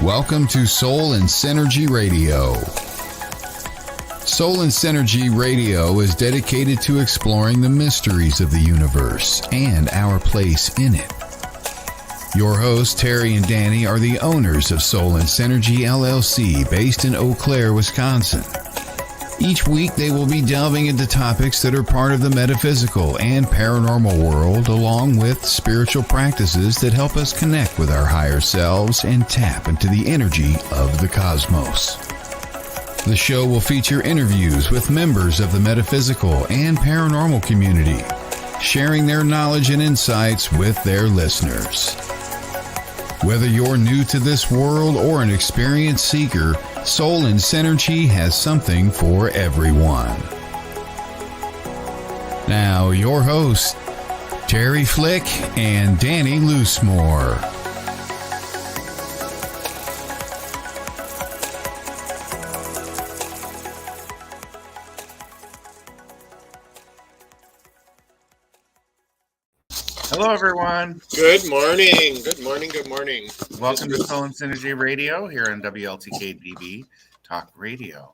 Welcome to Soul and Synergy Radio. Soul and Synergy Radio is dedicated to exploring the mysteries of the universe and our place in it. Your hosts, Terry and Danny, are the owners of Soul and Synergy LLC, based in Eau Claire, Wisconsin. Each week, they will be delving into topics that are part of the metaphysical and paranormal world, along with spiritual practices that help us connect with our higher selves and tap into the energy of the cosmos. The show will feature interviews with members of the metaphysical and paranormal community, sharing their knowledge and insights with their listeners. Whether you're new to this world or an experienced seeker, Soul and Synergy has something for everyone. Now, your hosts, Terry Flick and Danny Loosemore. Hello, everyone. Good morning. Good morning. Good morning. Welcome to Soul and Synergy Radio here on WLTK-DB Talk Radio.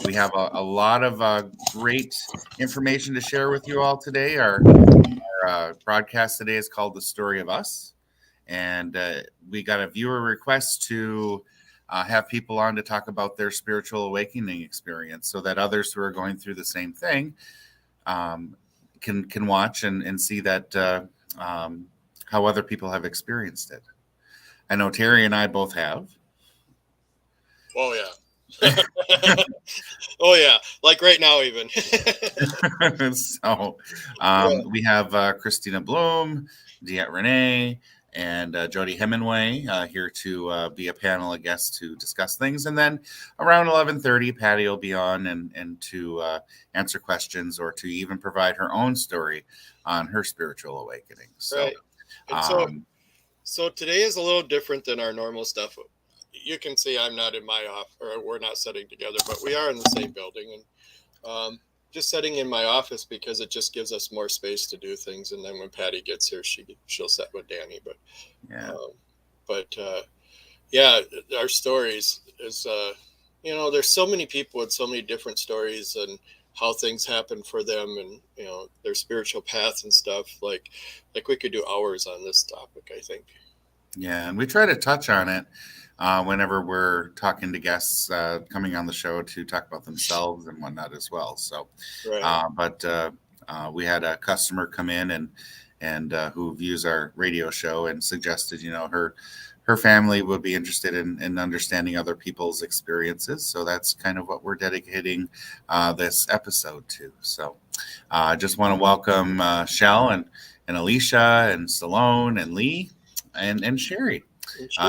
We have a lot of great information to share with you all today. Our broadcast today is called The Story of Us. And we got a viewer request to have people on to talk about their spiritual awakening experience so that others who are going through the same thing can watch and see that how other people have experienced it. I know Terry and I both have. Oh yeah. Oh yeah, like right now even. So we have Kristina Bloom, DeEtte Ranae, and Jody Hemenway here to be a panel of guests to discuss things. And then around 11:30, Patty will be on and to answer questions or to even provide her own story on her spiritual awakening. So, right. And so today is a little different than our normal stuff. You can see I'm not in my office, or we're not sitting together, but we are in the same building. And just sitting in my office because it just gives us more space to do things. And then when Patty gets here, she'll sit with Danny. But yeah, our stories is there's so many people with so many different stories and how things happen for them, and their spiritual paths and stuff. Like we could do hours on this topic, I think. Yeah, and we try to touch on it whenever we're talking to guests coming on the show to talk about themselves and whatnot as well. So, right. But we had a customer come in and who views our radio show and suggested, her family would be interested in understanding other people's experiences. So that's kind of what we're dedicating this episode to. So I just want to welcome Shell and Alicia and Stallone and Lee and Sherry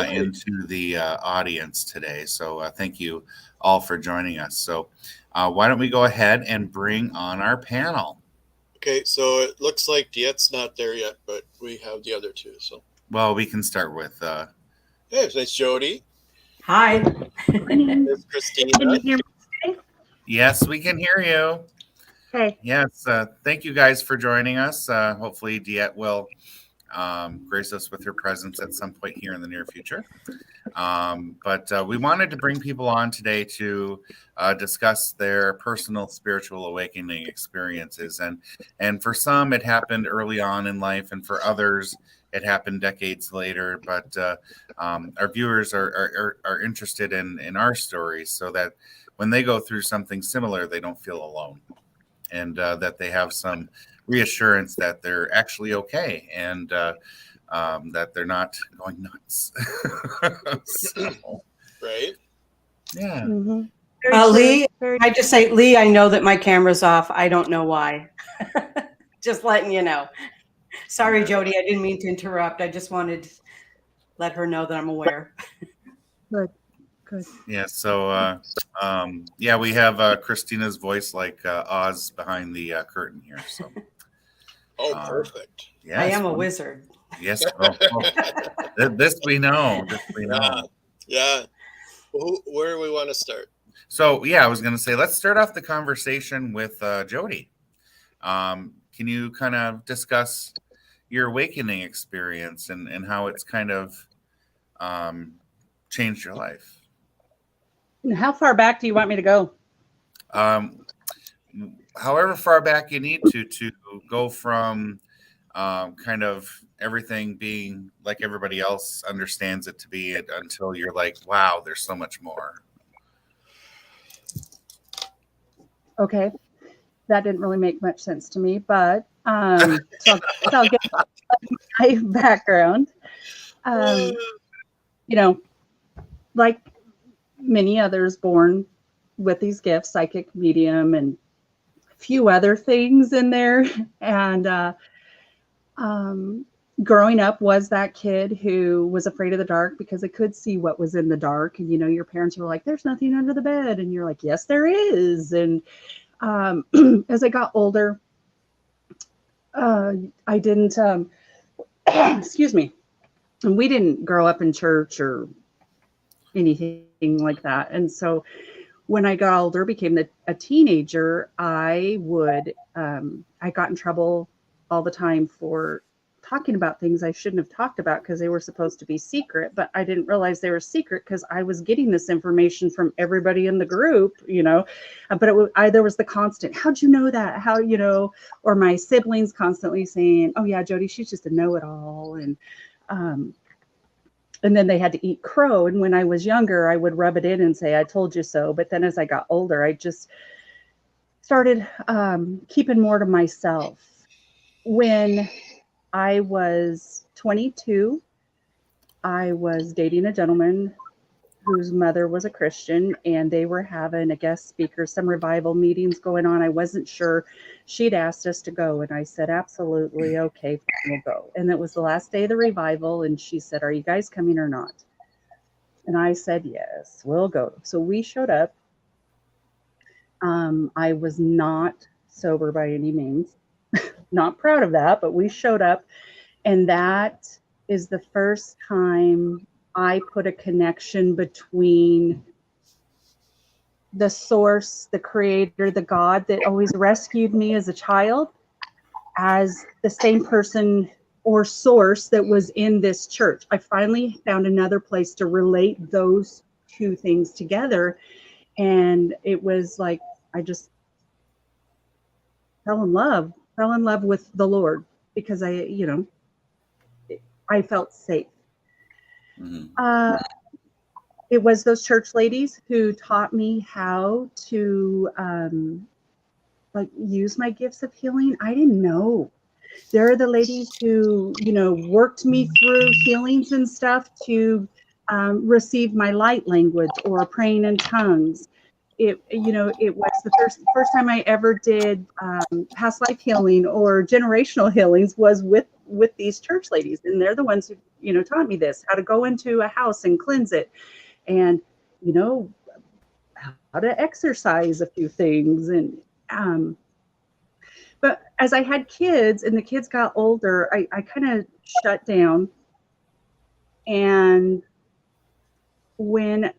into the audience today. So thank you all for joining us. So why don't we go ahead and bring on our panel? Okay, so it looks like DeEtte's not there yet, but we have the other two. So, well, we can start with. Hey, it's Jody. Hi. It's Kristina. Can you hear me? Yes, we can hear you. Okay. Yes, thank you guys for joining us. Hopefully, DeEtte will grace us with her presence at some point here in the near future. But we wanted to bring people on today to discuss their personal spiritual awakening experiences. And for some, it happened early on in life, and for others, it happened decades later. But our viewers are interested in our stories so that when they go through something similar, they don't feel alone, and that they have some reassurance that they're actually okay and that they're not going nuts. So, Right? Yeah. Mm-hmm. Lee, I just say, Lee, I know that my camera's off. I don't know why. Just letting you know. Sorry, Jody, I didn't mean to interrupt. I just wanted to let her know that I'm aware. Good. Yeah. So, we have Christina's voice like Oz behind the curtain here. So. Oh, perfect. Yes. I am a wizard. Yes. This we know. Yeah. Where do we want to start? So, I was going to say, let's start off the conversation with Jody. Can you kind of discuss your awakening experience and how it's kind of changed your life? How far back do you want me to go? However far back you need to go from kind of everything being like everybody else understands it to be until you're like, wow, there's so much more. Okay. That didn't really make much sense to me, but so I'll get my background. Like many others born with these gifts, psychic, medium, and a few other things in there. And growing up was that kid who was afraid of the dark because I could see what was in the dark. And, your parents were like, there's nothing under the bed. And you're like, yes, there is. And as I got older, I didn't, excuse me, and we didn't grow up in church or anything like that. And so when I got older, became a teenager, I got in trouble all the time for talking about things I shouldn't have talked about because they were supposed to be secret, but I didn't realize they were secret because I was getting this information from everybody in the group, but there was the constant, how'd you know that? How, or my siblings constantly saying, oh yeah, Jody, she's just a know-it-all. And then they had to eat crow. And when I was younger, I would rub it in and say, I told you so. But then as I got older, I just started keeping more to myself. When I was 22, I was dating a gentleman whose mother was a Christian, and they were having a guest speaker, some revival meetings going on. I wasn't sure. She'd asked us to go, and I said, absolutely, okay, we'll go. And it was the last day of the revival, and she said, are you guys coming or not? And I said, yes, we'll go. So we showed up. I was not sober by any means. Not proud of that, but we showed up, and that is the first time I put a connection between the source, the creator, the God that always rescued me as a child, as the same person or source that was in this church. I finally found another place to relate those two things together, and it was like I just fell in love with the Lord because I felt safe. Mm-hmm. It was those church ladies who taught me how to use my gifts of healing. I didn't know. There are the ladies who, worked me through healings and stuff to receive my light language or praying in tongues. It was the first time I ever did past life healing or generational healings was with these church ladies. And they're the ones who, taught me this, how to go into a house and cleanse it. And, how to exercise a few things. And, but as I had kids and the kids got older, I kind of shut down. And when,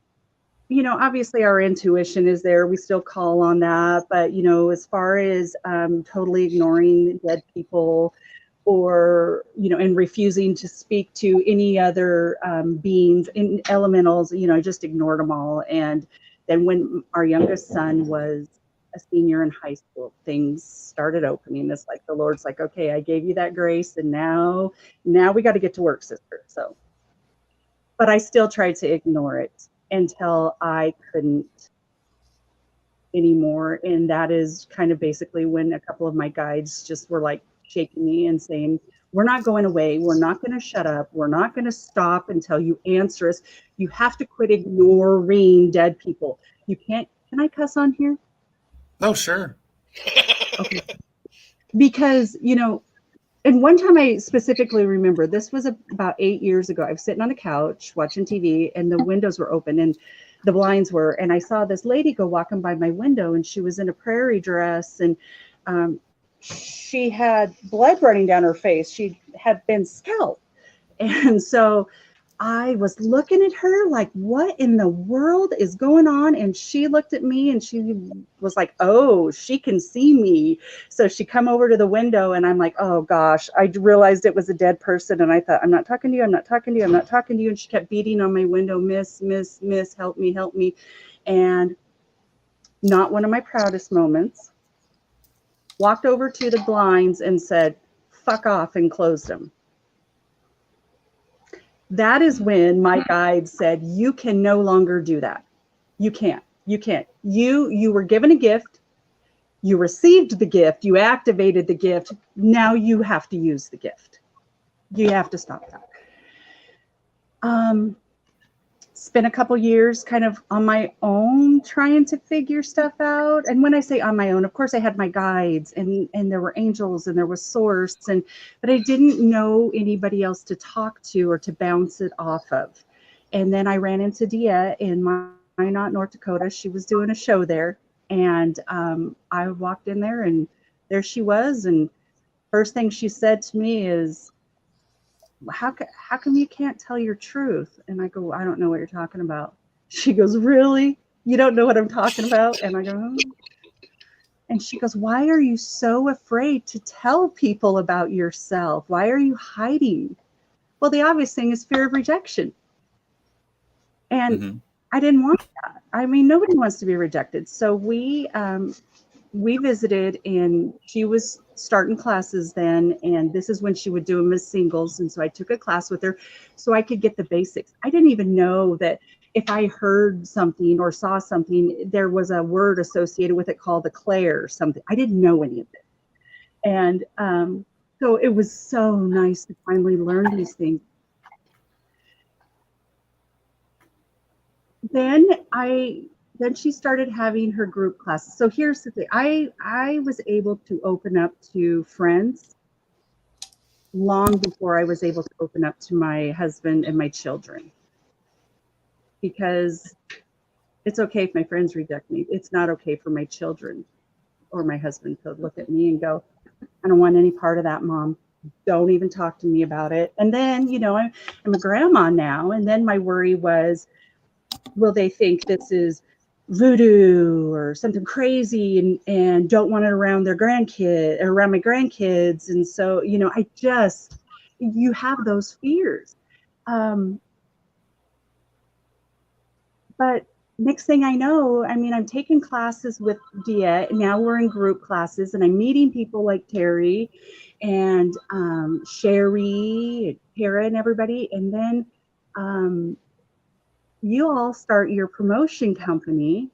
obviously our intuition is there, we still call on that. But, as far as totally ignoring dead people or, and refusing to speak to any other beings and elementals, I just ignored them all. And then when our youngest son was a senior in high school, things started opening. It's like the Lord's like, okay, I gave you that grace, and now we got to get to work, sister. So, but I still tried to ignore it until I couldn't anymore. And that is kind of basically when a couple of my guides just were like shaking me and saying, we're not going away. We're not going to shut up. We're not going to stop until you answer us. You have to quit ignoring dead people. You can't. Can I cuss on here? Oh, sure. Okay. Because, and one time I specifically remember, this was about 8 years ago. I was sitting on a couch watching TV, and the windows were open and the blinds were, and I saw this lady go walking by my window, and she was in a prairie dress, and she had blood running down her face. She had been scalped. And so I was looking at her like, what in the world is going on? And she looked at me and she was like, oh, she can see me. So she come over to the window and I'm like, oh gosh, I realized it was a dead person. And I thought, I'm not talking to you. I'm not talking to you. I'm not talking to you. And she kept beating on my window, miss, help me, help me. And not one of my proudest moments. Walked over to the blinds and said, fuck off, and closed them. That is when my guide said, you can no longer do that. You can't. You were given a gift. You received the gift. You activated the gift. Now you have to use the gift. You have to stop that. Spent a couple years kind of on my own trying to figure stuff out. And when I say on my own, of course I had my guides and there were angels and there was source, but I didn't know anybody else to talk to or to bounce it off of. And then I ran into DeEtte in Minot, North Dakota. She was doing a show there. And I walked in there and there she was. And first thing she said to me is, how come you can't tell your truth? And I go, I don't know what you're talking about. She goes, really? You don't know what I'm talking about? And I go, oh. And she goes, why are you so afraid to tell people about yourself? Why are you hiding? Well, the obvious thing is fear of rejection. And I didn't want that. I mean, nobody wants to be rejected. So we visited, and she was starting classes then, and this is when she would do them as singles. And so I took a class with her so I could get the basics. I didn't even know that if I heard something or saw something, there was a word associated with it called declare or something. I didn't know any of it. And so it was so nice to finally learn these things. Then she started having her group classes. So here's the thing. I was able to open up to friends long before I was able to open up to my husband and my children. Because it's okay if my friends reject me. It's not okay for my children or my husband to look at me and go, I don't want any part of that, Mom. Don't even talk to me about it. And then, I'm a grandma now. And then my worry was, will they think this is voodoo or something crazy and don't want it around their grandkid or around my grandkids? And so, you have those fears. But next thing I know, I'm taking classes with DeEtte. Now we're in group classes and I'm meeting people like Terry and Sherry, and Tara and everybody. And then you all start your promotion company,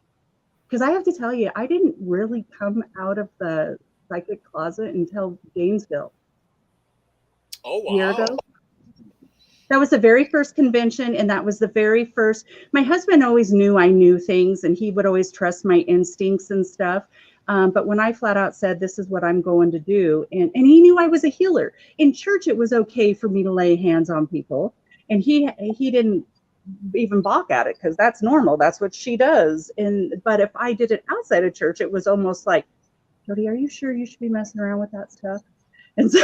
because I have to tell you, I didn't really come out of the psychic closet until Gainesville. Oh, wow. A year ago. That was the very first convention, and that was the very first. My husband always knew I knew things, and he would always trust my instincts and stuff. But when I flat out said, this is what I'm going to do, and he knew I was a healer. In church, it was okay for me to lay hands on people, and he didn't even balk at it, because that's normal. That's what she does. But if I did it outside of church, it was almost like, Jody, are you sure you should be messing around with that stuff? And so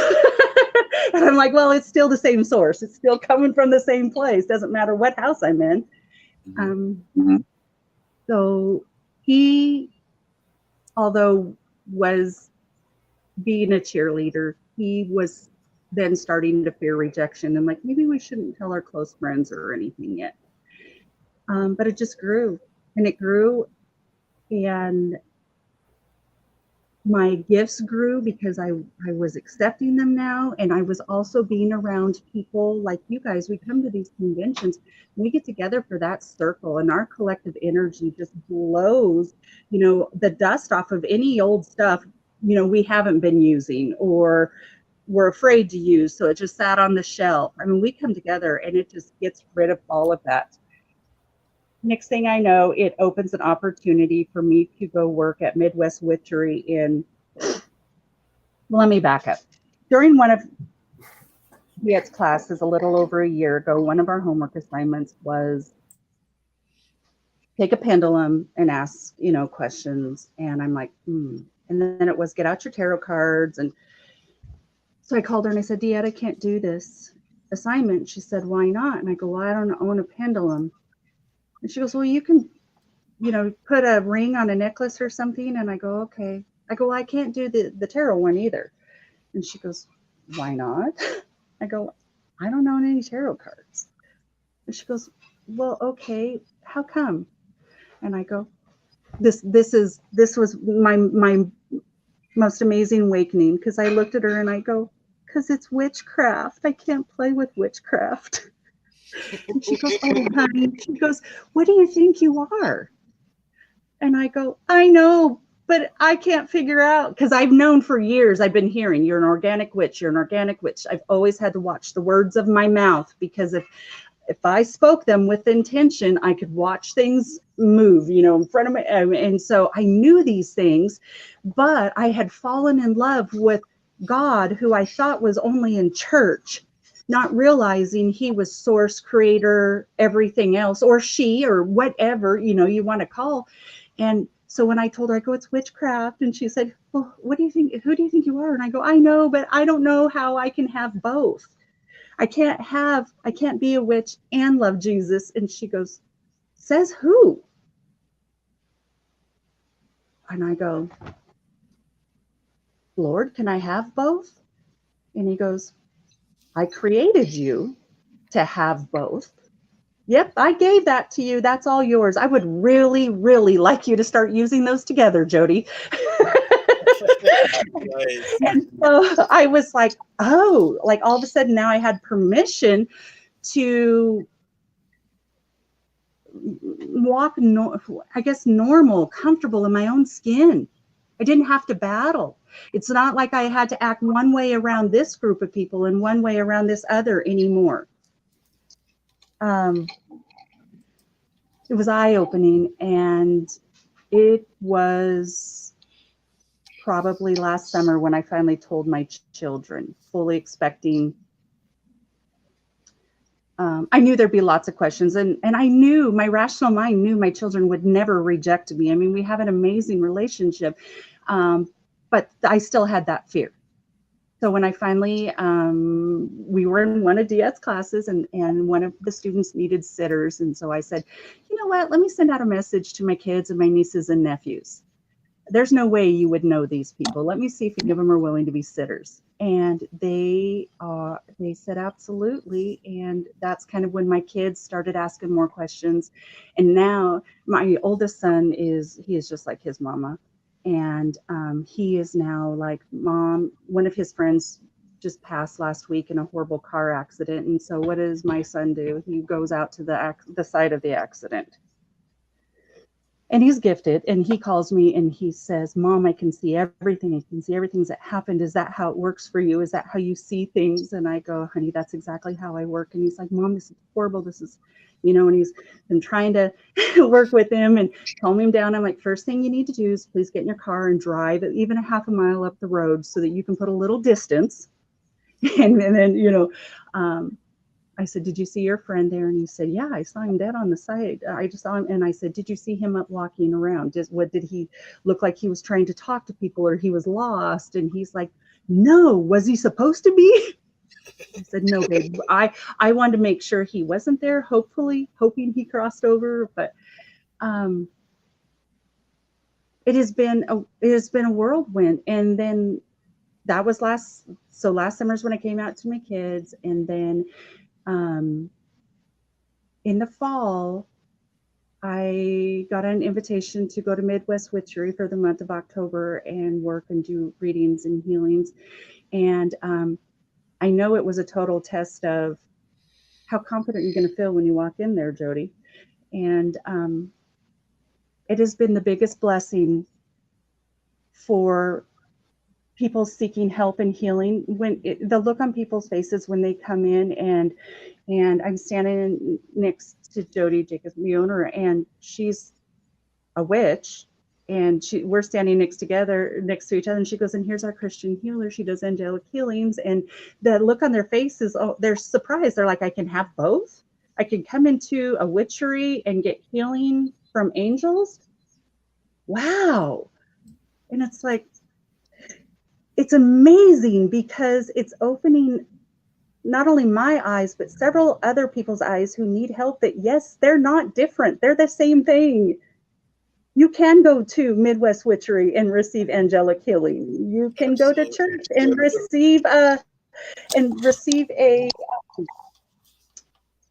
and I'm like, well, it's still the same source. It's still coming from the same place. Doesn't matter what house I'm in. So he, although was being a cheerleader, he was then starting to fear rejection and like, maybe we shouldn't tell our close friends or anything yet. But it just grew and it grew, and my gifts grew because I was accepting them now. And I was also being around people like you guys. We come to these conventions, we get together for that circle, and our collective energy just blows, the dust off of any old stuff, we haven't been using or we're afraid to use. So it just sat on the shelf. We come together and it just gets rid of all of that. Next thing I know, it opens an opportunity for me to go work at Midwest Witchery let me back up. During one of DeEtte's classes a little over a year ago, one of our homework assignments was take a pendulum and ask, questions. And I'm like, And then it was get out your tarot cards. And so I called her and I said, DeEtte, I can't do this. assignment. She said, why not? And I go, well, I don't own a pendulum. And she goes, well, you can, put a ring on a necklace or something. And I go, okay. I go, well, I can't do the tarot one either. And she goes, why not? I go, I don't own any tarot cards. And she goes, well, okay, how come? And I go, this was my most amazing awakening, because I looked at her and I go, because it's witchcraft. I can't play with witchcraft. And she goes, oh, honey. She goes, what do you think you are? And I go, I know, but I can't figure out, because I've known for years, I've been hearing, you're an organic witch, you're an organic witch. I've always had to watch the words of my mouth, because if I spoke them with intention, I could watch things move, in front of me. And so I knew these things, but I had fallen in love with God, who I thought was only in church, not realizing he was source, creator, everything else, or she, or whatever, you want to call. And so when I told her, I go, it's witchcraft. And she said, well, what do you think? Who do you think you are? And I go, I know, but I don't know how I can have both. I can't be a witch and love Jesus. And she goes, says who? And I go, Lord, can I have both? And he goes, I created you to have both. Yep, I gave that to you. That's all yours. I would really, really like you to start using those together, Jody. Nice. And so I was like, oh, like all of a sudden now I had permission to walk, normal, comfortable in my own skin. I didn't have to battle. It's not like I had to act one way around this group of people and one way around this other anymore. It was eye-opening, and it was probably last summer when I finally told my children, fully expecting. I knew there'd be lots of questions, and I knew, my rational mind knew my children would never reject me. I mean, we have an amazing relationship, but I still had that fear. So when I finally, we were in one of DeEtte's classes, and one of the students needed sitters. And so I said, you know what, let me send out a message to my kids and my nieces and nephews. There's no way you would know these people. Let me see if any of them are willing to be sitters. And they said absolutely. And that's kind of when my kids started asking more questions. And now my oldest son he is just like his mama. And he is now like, Mom, one of his friends just passed last week in a horrible car accident. And so what does my son do? He goes out to the site of the accident. And he's gifted, and he calls me and he says, Mom, I can see everything. I can see everything that happened. Is that how it works for you? Is that how you see things? And I go, honey, that's exactly how I work. And he's like, Mom, this is horrible. This is, and he's been trying to work with him and calm him down. I'm like, first thing you need to do is please get in your car and drive even a half a mile up the road so that you can put a little distance. And then, I said, did you see your friend there? And he said, yeah, I saw him dead on the side. I just saw him. And I said, did you see him up walking around? Did he look like he was trying to talk to people, or he was lost? And he's like, no, was he supposed to be? I said, no, babe. I wanted to make sure he wasn't there, hoping he crossed over. But it has been a whirlwind. And then that was last summer's when I came out to my kids. And then in the fall, I got an invitation to go to Midwest Witchery for the month of October and work and do readings and healings. And I know it was a total test of how confident you're going to feel when you walk in there, Jody. And it has been the biggest blessing for people seeking help and healing. The look on people's faces when they come in, and I'm standing next to Jody Jacobs, the owner, and she's a witch, and we're standing next to each other, and she goes, and here's our Christian healer. She does angelic healings. And the look on their faces, they're surprised. They're like, I can have both? I can come into a witchery and get healing from angels? Wow. And it's like, it's amazing because it's opening not only my eyes, but several other people's eyes who need help, that yes, they're not different. They're the same thing. You can go to Midwest Witchery and receive angelic healing. You can go to church and receive a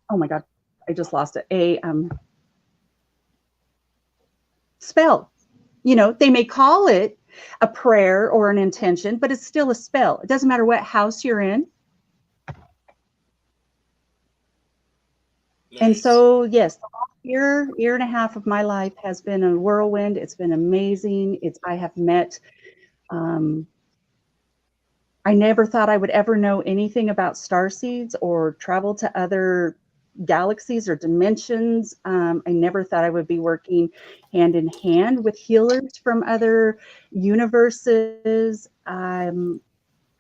oh my God, I just lost it. A spell. You know, they may call it a prayer or an intention, but it's still a spell. It doesn't matter what house you're in. Nice. And so, yes, the last year and a half of my life has been a whirlwind. It's been amazing. I have met, I never thought I would ever know anything about starseeds or travel to other galaxies or dimensions. I never thought I would be working hand in hand with healers from other universes. I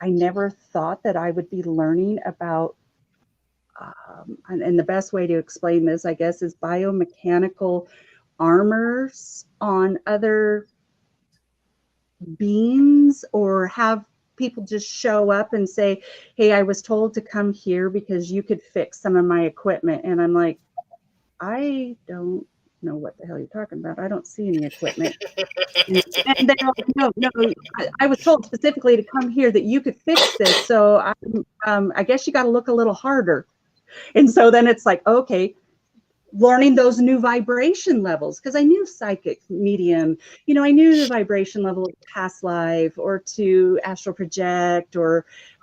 never thought that I would be learning about, and the best way to explain this, I guess, is biomechanical armors on other beings, or have people just show up and say, hey, I was told to come here because you could fix some of my equipment. And I'm like, I don't know what the hell you're talking about. I don't see any equipment. And they're like, no, I was told specifically to come here that you could fix this. So I guess you got to look a little harder. And so then it's like, okay, learning those new vibration levels, because I knew psychic, medium, you know, I knew the vibration level of past life or to astral project,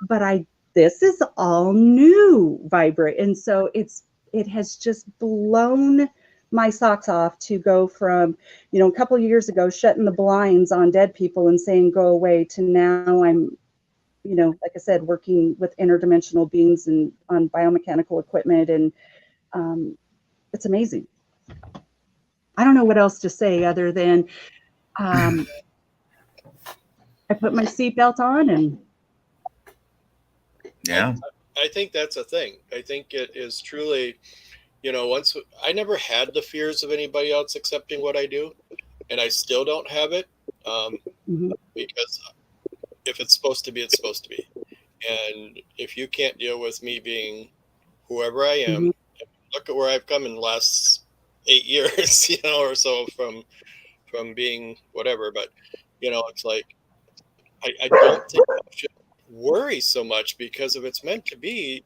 but this is all new vibrate. And so it has just blown my socks off to go from, you know, a couple of years ago, shutting the blinds on dead people and saying, go away, to now I'm, you know, like I said, working with interdimensional beings and on biomechanical equipment. And it's amazing. I don't know what else to say other than I put my seatbelt on and. Yeah. I think that's a thing. I think it is truly, you know, once I never had the fears of anybody else accepting what I do, and I still don't have it, because if it's supposed to be, it's supposed to be. And if you can't deal with me being whoever I am, look at where I've come in the last 8 years, you know, or so from being whatever. But, you know, it's like, I don't think I should worry so much, because if it's meant to be,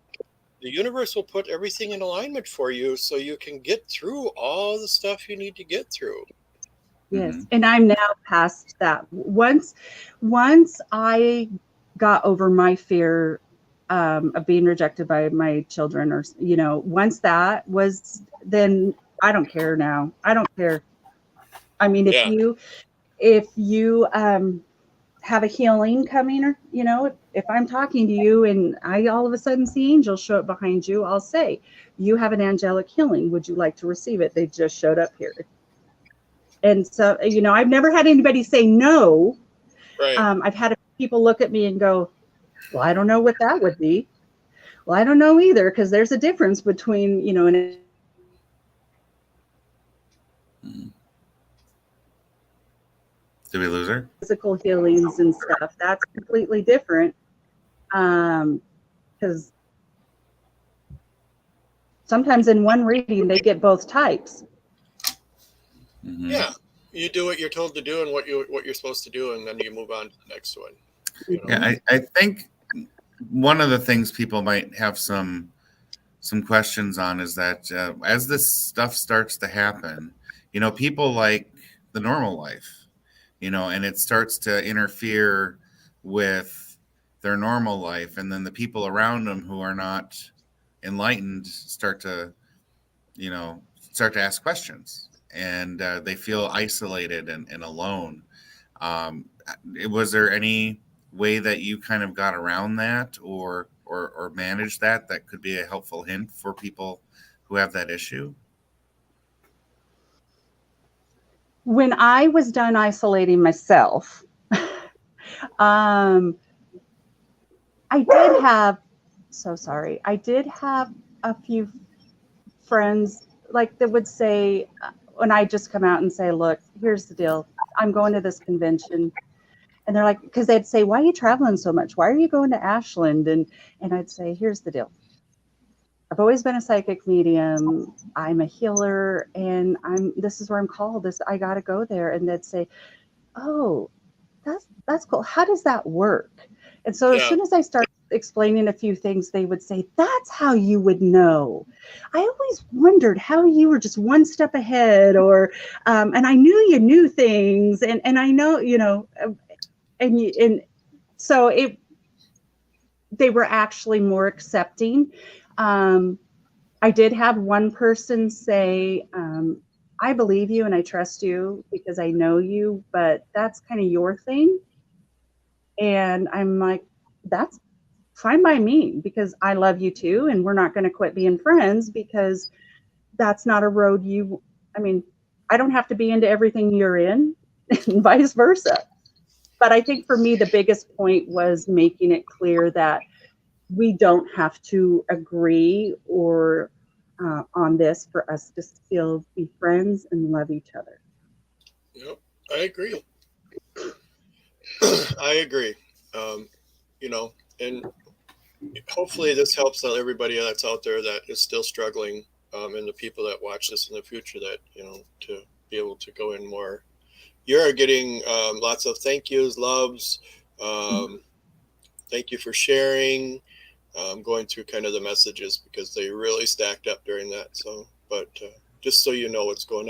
the universe will put everything in alignment for you so you can get through all the stuff you need to get through. Yes. And I'm now past that. Once I got over my fear of being rejected by my children, or, you know, once that was, then I don't care now. I don't care. I mean, if you have a healing coming, or, you know, if I'm talking to you and I all of a sudden see angels show up behind you, I'll say, you have an angelic healing. Would you like to receive it? They just showed up here. And so, you know, I've never had anybody say no. Right. I've had people look at me and go, well, I don't know what that would be. Well, I don't know either, because there's a difference between, you know, an Did we lose her? physical healings and stuff. That's completely different. Because sometimes in one reading they get both types. Yeah, you do what you're told to do and what you're supposed to do, and then you move on to the next one. You know? Yeah, I think one of the things people might have some questions on is that as this stuff starts to happen, you know, people like the normal life, you know, and it starts to interfere with their normal life, and then the people around them who are not enlightened start to ask questions, and they feel isolated and alone. Was there any way that you kind of got around that or managed that could be a helpful hint for people who have that issue? When I was done isolating myself, I did have a few friends like that would say, when I just come out and say, look, here's the deal. I'm going to this convention. And they're like, because they'd say, why are you traveling so much? Why are you going to Ashland? And I'd say, here's the deal. I've always been a psychic medium. I'm a healer, and this is where I'm called. I got to go there. And they'd say, oh, that's cool. How does that work? And so as soon as I started explaining a few things, they would say, that's how you would know. I always wondered how you were just one step ahead, or and I knew you knew things, and I know, and so they were actually more accepting. I did have one person say, I believe you and I trust you because I know you, but that's kind of your thing. And I'm like, that's fine by me because I love you too. And we're not going to quit being friends because that's not a road I don't have to be into everything you're in and vice versa. But I think for me, the biggest point was making it clear that we don't have to agree or on this for us to still be friends and love each other. Yep, I agree. I agree. And hopefully this helps everybody that's out there that is still struggling, and the people that watch this in the future that, to be able to go in more. You're getting lots of thank yous, loves. Thank you for sharing. Going through kind of the messages because they really stacked up during that. So, but just so you know what's going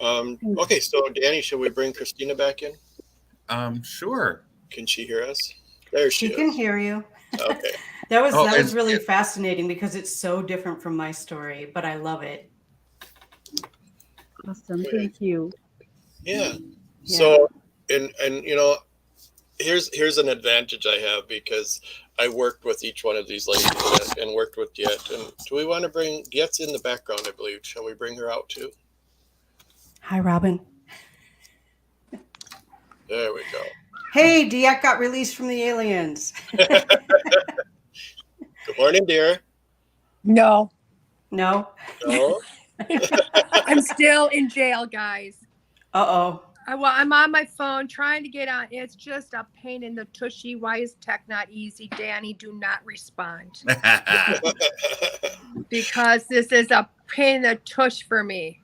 on. Okay, so Danny, should we bring Kristina back in? Sure. Can she hear us? There she is. She can hear you. Okay. That was really fascinating because it's so different from my story, but I love it. Awesome. Thank you. Yeah. So, and here's an advantage I have because I worked with each one of these ladies and worked with DeEtte. And do we want to bring DeEtte's in the background, I believe. Shall we bring her out too? Hi, Robin. There we go. Hey, DeEtte got released from the aliens. Good morning, dear. No. No? I'm still in jail, guys. Uh-oh. I'm on my phone trying to get on. It's just a pain in the tushy. Why is tech not easy? Danny, do not respond. Because this is a pain in the tush for me.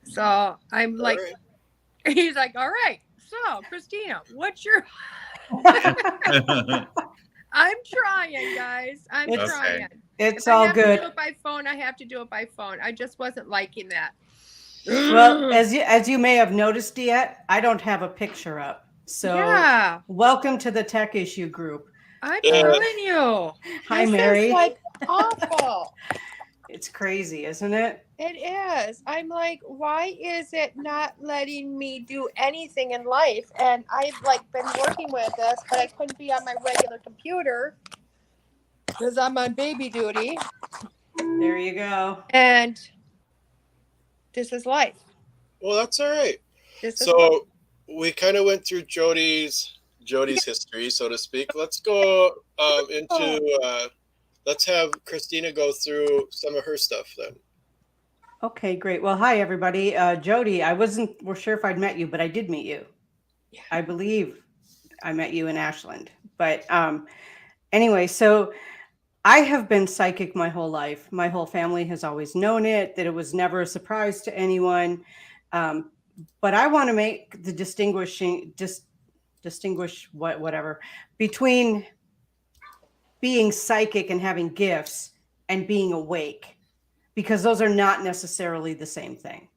So I'm like, he's like, all right. So, Kristina, what's your... I'm trying, guys. I'm trying. It's all good. If I have to do it by phone, I have to do it by phone. I just wasn't liking that. Well, as you may have noticed, DeEtte, I don't have a picture up. So welcome to the Tech Issue group. I'm telling you. Hi, Mary. This is like awful. It's crazy, isn't it? It is. I'm like, why is it not letting me do anything in life? And I've been working with this, but I couldn't be on my regular computer because I'm on baby duty. There you go. And this is life. Well, that's all right. So we kind of went through Jody's history, so to speak. Let's go into let's have Kristina go through some of her stuff then. Okay, great. Well, hi, everybody. Jody, I wasn't sure if I'd met you, but I did meet you. Yeah. I believe I met you in Ashland. But anyway, so I have been psychic my whole life. My whole family has always known it, that it was never a surprise to anyone. But I want to make the distinguish whatever between being psychic and having gifts and being awake, because those are not necessarily the same thing.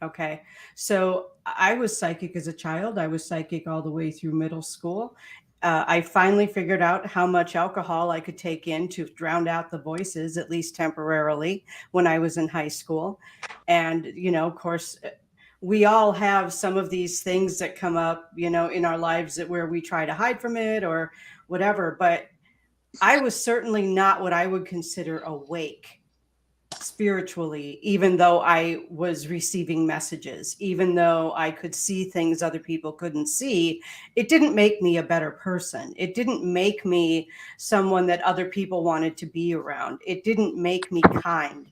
Okay. So I was psychic as a child. I was psychic all the way through middle school. I finally figured out how much alcohol I could take in to drown out the voices, at least temporarily, when I was in high school. And, of course, we all have some of these things that come up, in our lives where we try to hide from it or whatever. But I was certainly not what I would consider awake spiritually, even though I was receiving messages, even though I could see things other people couldn't see. It didn't make me a better person. It didn't make me someone that other people wanted to be around. It didn't make me kind.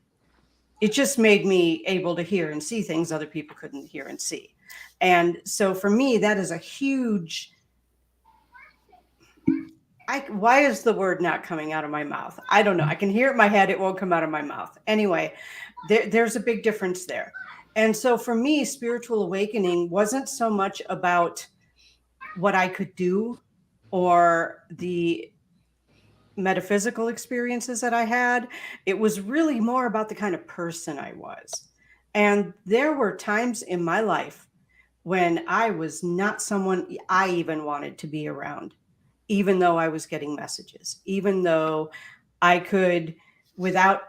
It just made me able to hear and see things other people couldn't hear and see. And so for me, that is a huge why is the word not coming out of my mouth? I don't know. I can hear it in my head. It won't come out of my mouth. Anyway, there's a big difference there. And so for me, spiritual awakening wasn't so much about what I could do or the metaphysical experiences that I had. It was really more about the kind of person I was. And there were times in my life when I was not someone I even wanted to be around, even though I was getting messages, even though I could, without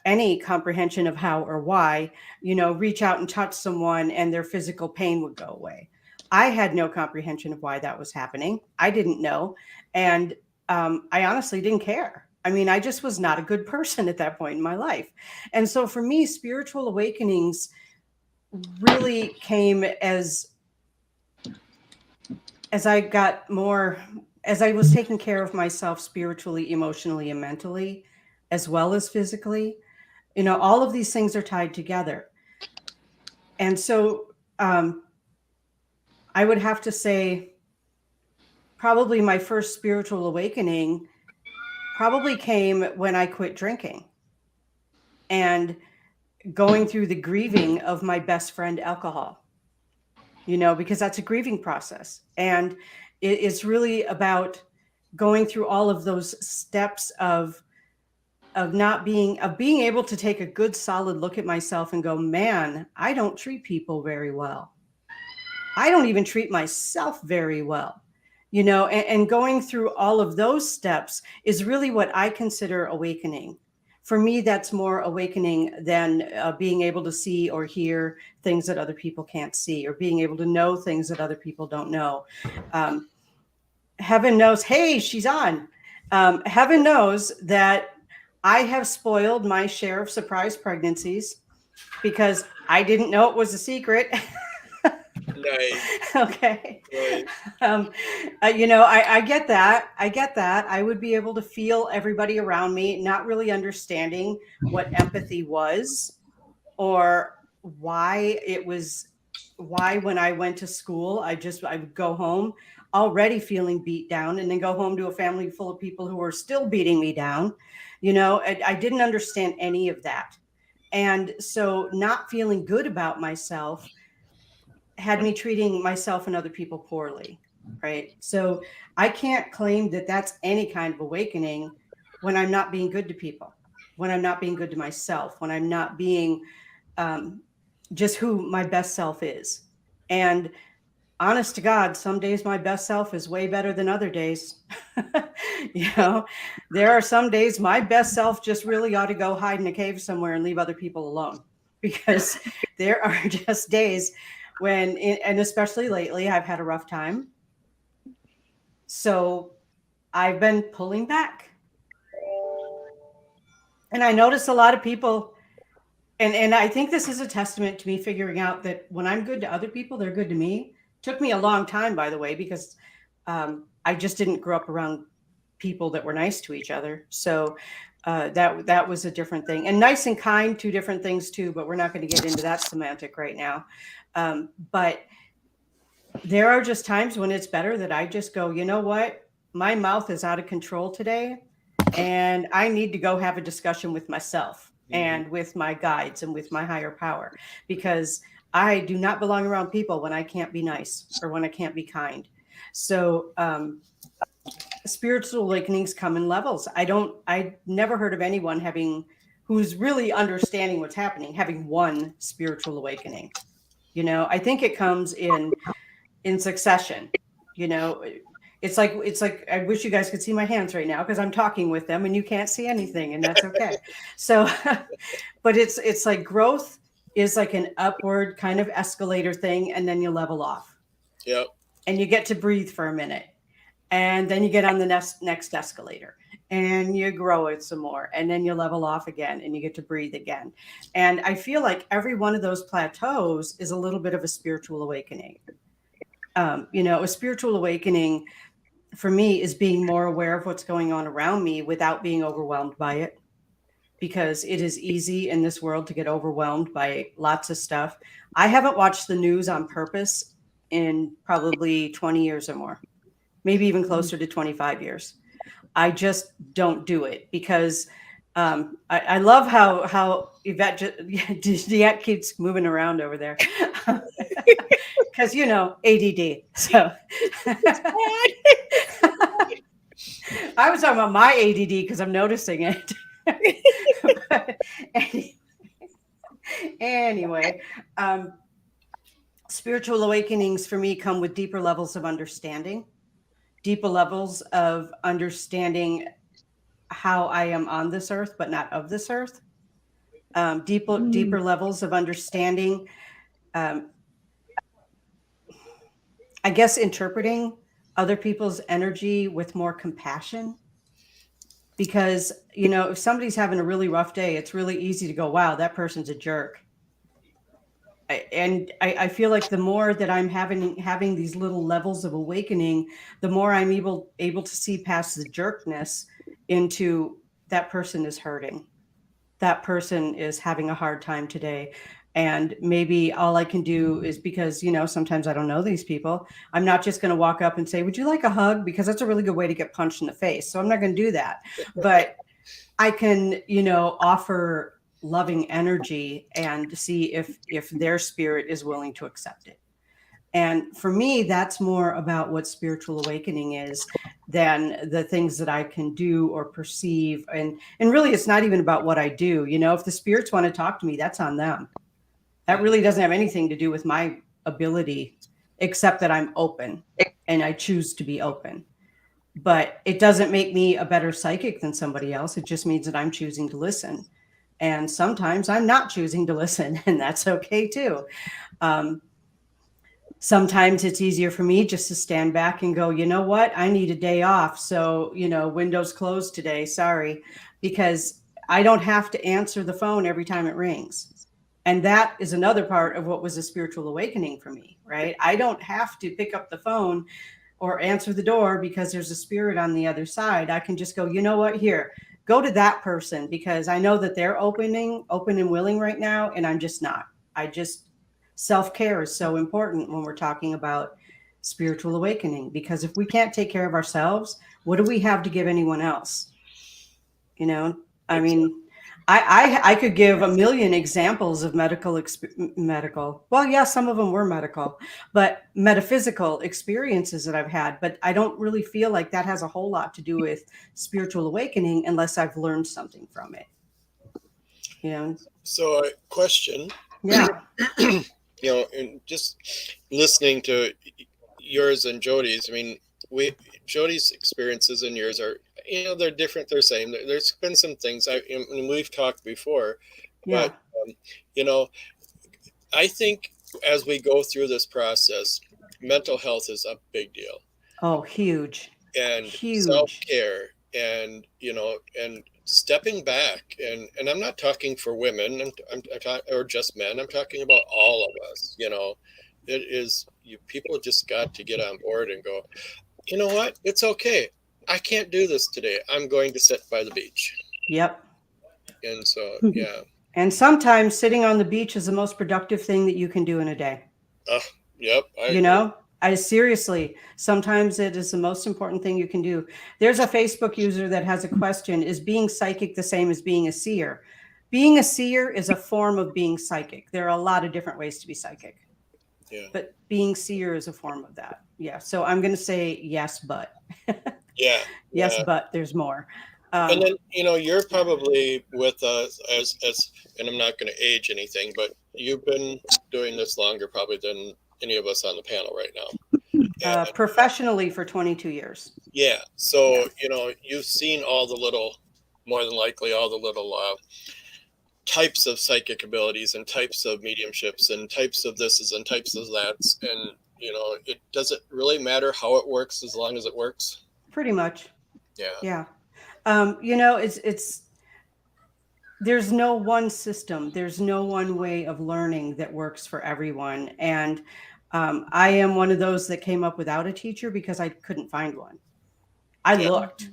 any comprehension of how or why, reach out and touch someone and their physical pain would go away. I had no comprehension of why that was happening. I didn't know. And I honestly didn't care. I mean, I just was not a good person at that point in my life. And so for me, spiritual awakenings really came as I got more, as I was taking care of myself spiritually, emotionally, and mentally, as well as physically. All of these things are tied together. And so I would have to say probably my first spiritual awakening probably came when I quit drinking and going through the grieving of my best friend alcohol, because that's a grieving process. And it's really about going through all of those steps of being able to take a good solid look at myself and go, man, I don't treat people very well. I don't even treat myself very well. And going through all of those steps is really what I consider awakening. For me, that's more awakening than being able to see or hear things that other people can't see, or being able to know things that other people don't know. Heaven knows, hey, she's on. Heaven knows that I have spoiled my share of surprise pregnancies because I didn't know it was a secret. Nice. Okay. Right. I get that. I would be able to feel everybody around me, not really understanding what empathy was or why when I went to school, I would go home already feeling beat down and then go home to a family full of people who were still beating me down. I didn't understand any of that. And so not feeling good about myself had me treating myself and other people poorly, right? So I can't claim that that's any kind of awakening when I'm not being good to people, when I'm not being good to myself, when I'm not being just who my best self is. And honest to God, some days my best self is way better than other days. There are some days my best self just really ought to go hide in a cave somewhere and leave other people alone, because there are just days when, and especially lately, I've had a rough time. So I've been pulling back. And I notice a lot of people, and I think this is a testament to me figuring out that when I'm good to other people, they're good to me. Took me a long time, by the way, because I just didn't grow up around people that were nice to each other. So that was a different thing. And nice and kind, two different things too, but we're not going to get into that semantic right now. But there are just times when it's better that I just go, you know what? My mouth is out of control today, and I need to go have a discussion with myself and with my guides and with my higher power, because I do not belong around people when I can't be nice or when I can't be kind. So spiritual awakenings come in levels. I never heard of anyone who's really understanding what's happening, having one spiritual awakening. I think it comes in succession. It's like I wish you guys could see my hands right now because I'm talking with them and you can't see anything, and that's okay. So, but it's like growth is like an upward kind of escalator thing, and then you level off. Yep. And you get to breathe for a minute, and then you get on the next escalator, and you grow it some more, and then you level off again, and you get to breathe again. And I feel like every one of those plateaus is a little bit of a spiritual awakening. A spiritual awakening for me is being more aware of what's going on around me without being overwhelmed by it, because it is easy in this world to get overwhelmed by lots of stuff. I haven't watched the news on purpose in probably 20 years or more, maybe even closer to 25 years. I just don't do it because I love how Yvette DeEtte keeps moving around over there because ADD. So I was talking about my ADD because I'm noticing it. But anyway, spiritual awakenings for me come with deeper levels of understanding, deeper levels of understanding how I am on this earth, but not of this earth. Deeper levels of understanding. I guess interpreting other people's energy with more compassion. Because, if somebody's having a really rough day, it's really easy to go, wow, that person's a jerk. I feel like the more that I'm having these little levels of awakening, the more I'm able to see past the jerkness into that person is hurting. That person is having a hard time today. And maybe all I can do is because, sometimes I don't know these people. I'm not just going to walk up and say, would you like a hug? Because that's a really good way to get punched in the face. So I'm not going to do that. But I can, offer loving energy and see if their spirit is willing to accept it. And for me, that's more about what spiritual awakening is than the things that I can do or perceive. And really, it's not even about what I do. If the spirits want to talk to me, that's on them. That really doesn't have anything to do with my ability, except that I'm open and I choose to be open. But it doesn't make me a better psychic than somebody else. It just means that I'm choosing to listen. And sometimes I'm not choosing to listen, and that's okay too. Sometimes it's easier for me just to stand back and go, you know what? I need a day off. So, windows closed today. Sorry, because I don't have to answer the phone every time it rings. And that is another part of what was a spiritual awakening for me, right? I don't have to pick up the phone or answer the door because there's a spirit on the other side. I can just go, you know what? Here, go to that person because I know that they're open and willing right now. And I'm just not. Self-care is so important when we're talking about spiritual awakening, because if we can't take care of ourselves, what do we have to give anyone else? I mean, I could give a million examples of medical. Well, yeah, some of them were medical, but metaphysical experiences that I've had. But I don't really feel like that has a whole lot to do with spiritual awakening unless I've learned something from it. So, a question. Yeah. And just listening to yours and Jody's, I mean, Jody's experiences and yours are, they're different, they're same. There's been some things and we've talked before, Yeah. but, I think as we go through this process, mental health is a big deal. Oh, huge. And huge. Self-care and, and stepping back, and I'm not talking for women, I'm talking, or just men. I'm talking about all of us. It is people just got to get on board and go, you know what? It's okay. I can't do this today. I'm going to sit by the beach. Yep. And so, yeah. And sometimes sitting on the beach is the most productive thing that you can do in a day. Yep. I seriously, sometimes it is the most important thing you can do. There's a Facebook user that has a question: is being psychic the same as being a seer? Being a seer is a form of being psychic. There are a lot of different ways to be psychic. Yeah. But being seer is a form of that. Yeah. So I'm going to say yes, but. Yeah. Yes, but there's more. And then, you're probably with us as, and I'm not going to age anything, but you've been doing this longer probably than any of us on the panel right now. Professionally for 22 years. Yeah. So, you've seen more than likely all the little types of psychic abilities and types of mediumships and types of thises and types of that's. And, it doesn't really matter how it works as long as it works. Pretty much. Yeah. Yeah. It's there's no one system. There's no one way of learning that works for everyone. And I am one of those that came up without a teacher because I couldn't find one. I looked.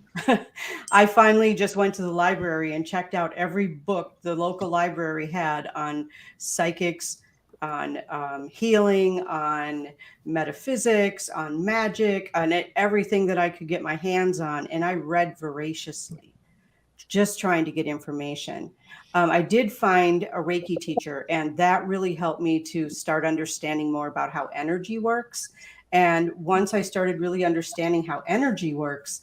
I finally just went to the library and checked out every book the local library had on psychics, healing, on metaphysics, on magic, on everything that I could get my hands on. And I read voraciously, just trying to get information. I did find a Reiki teacher, and that really helped me to start understanding more about how energy works. And once I started really understanding how energy works,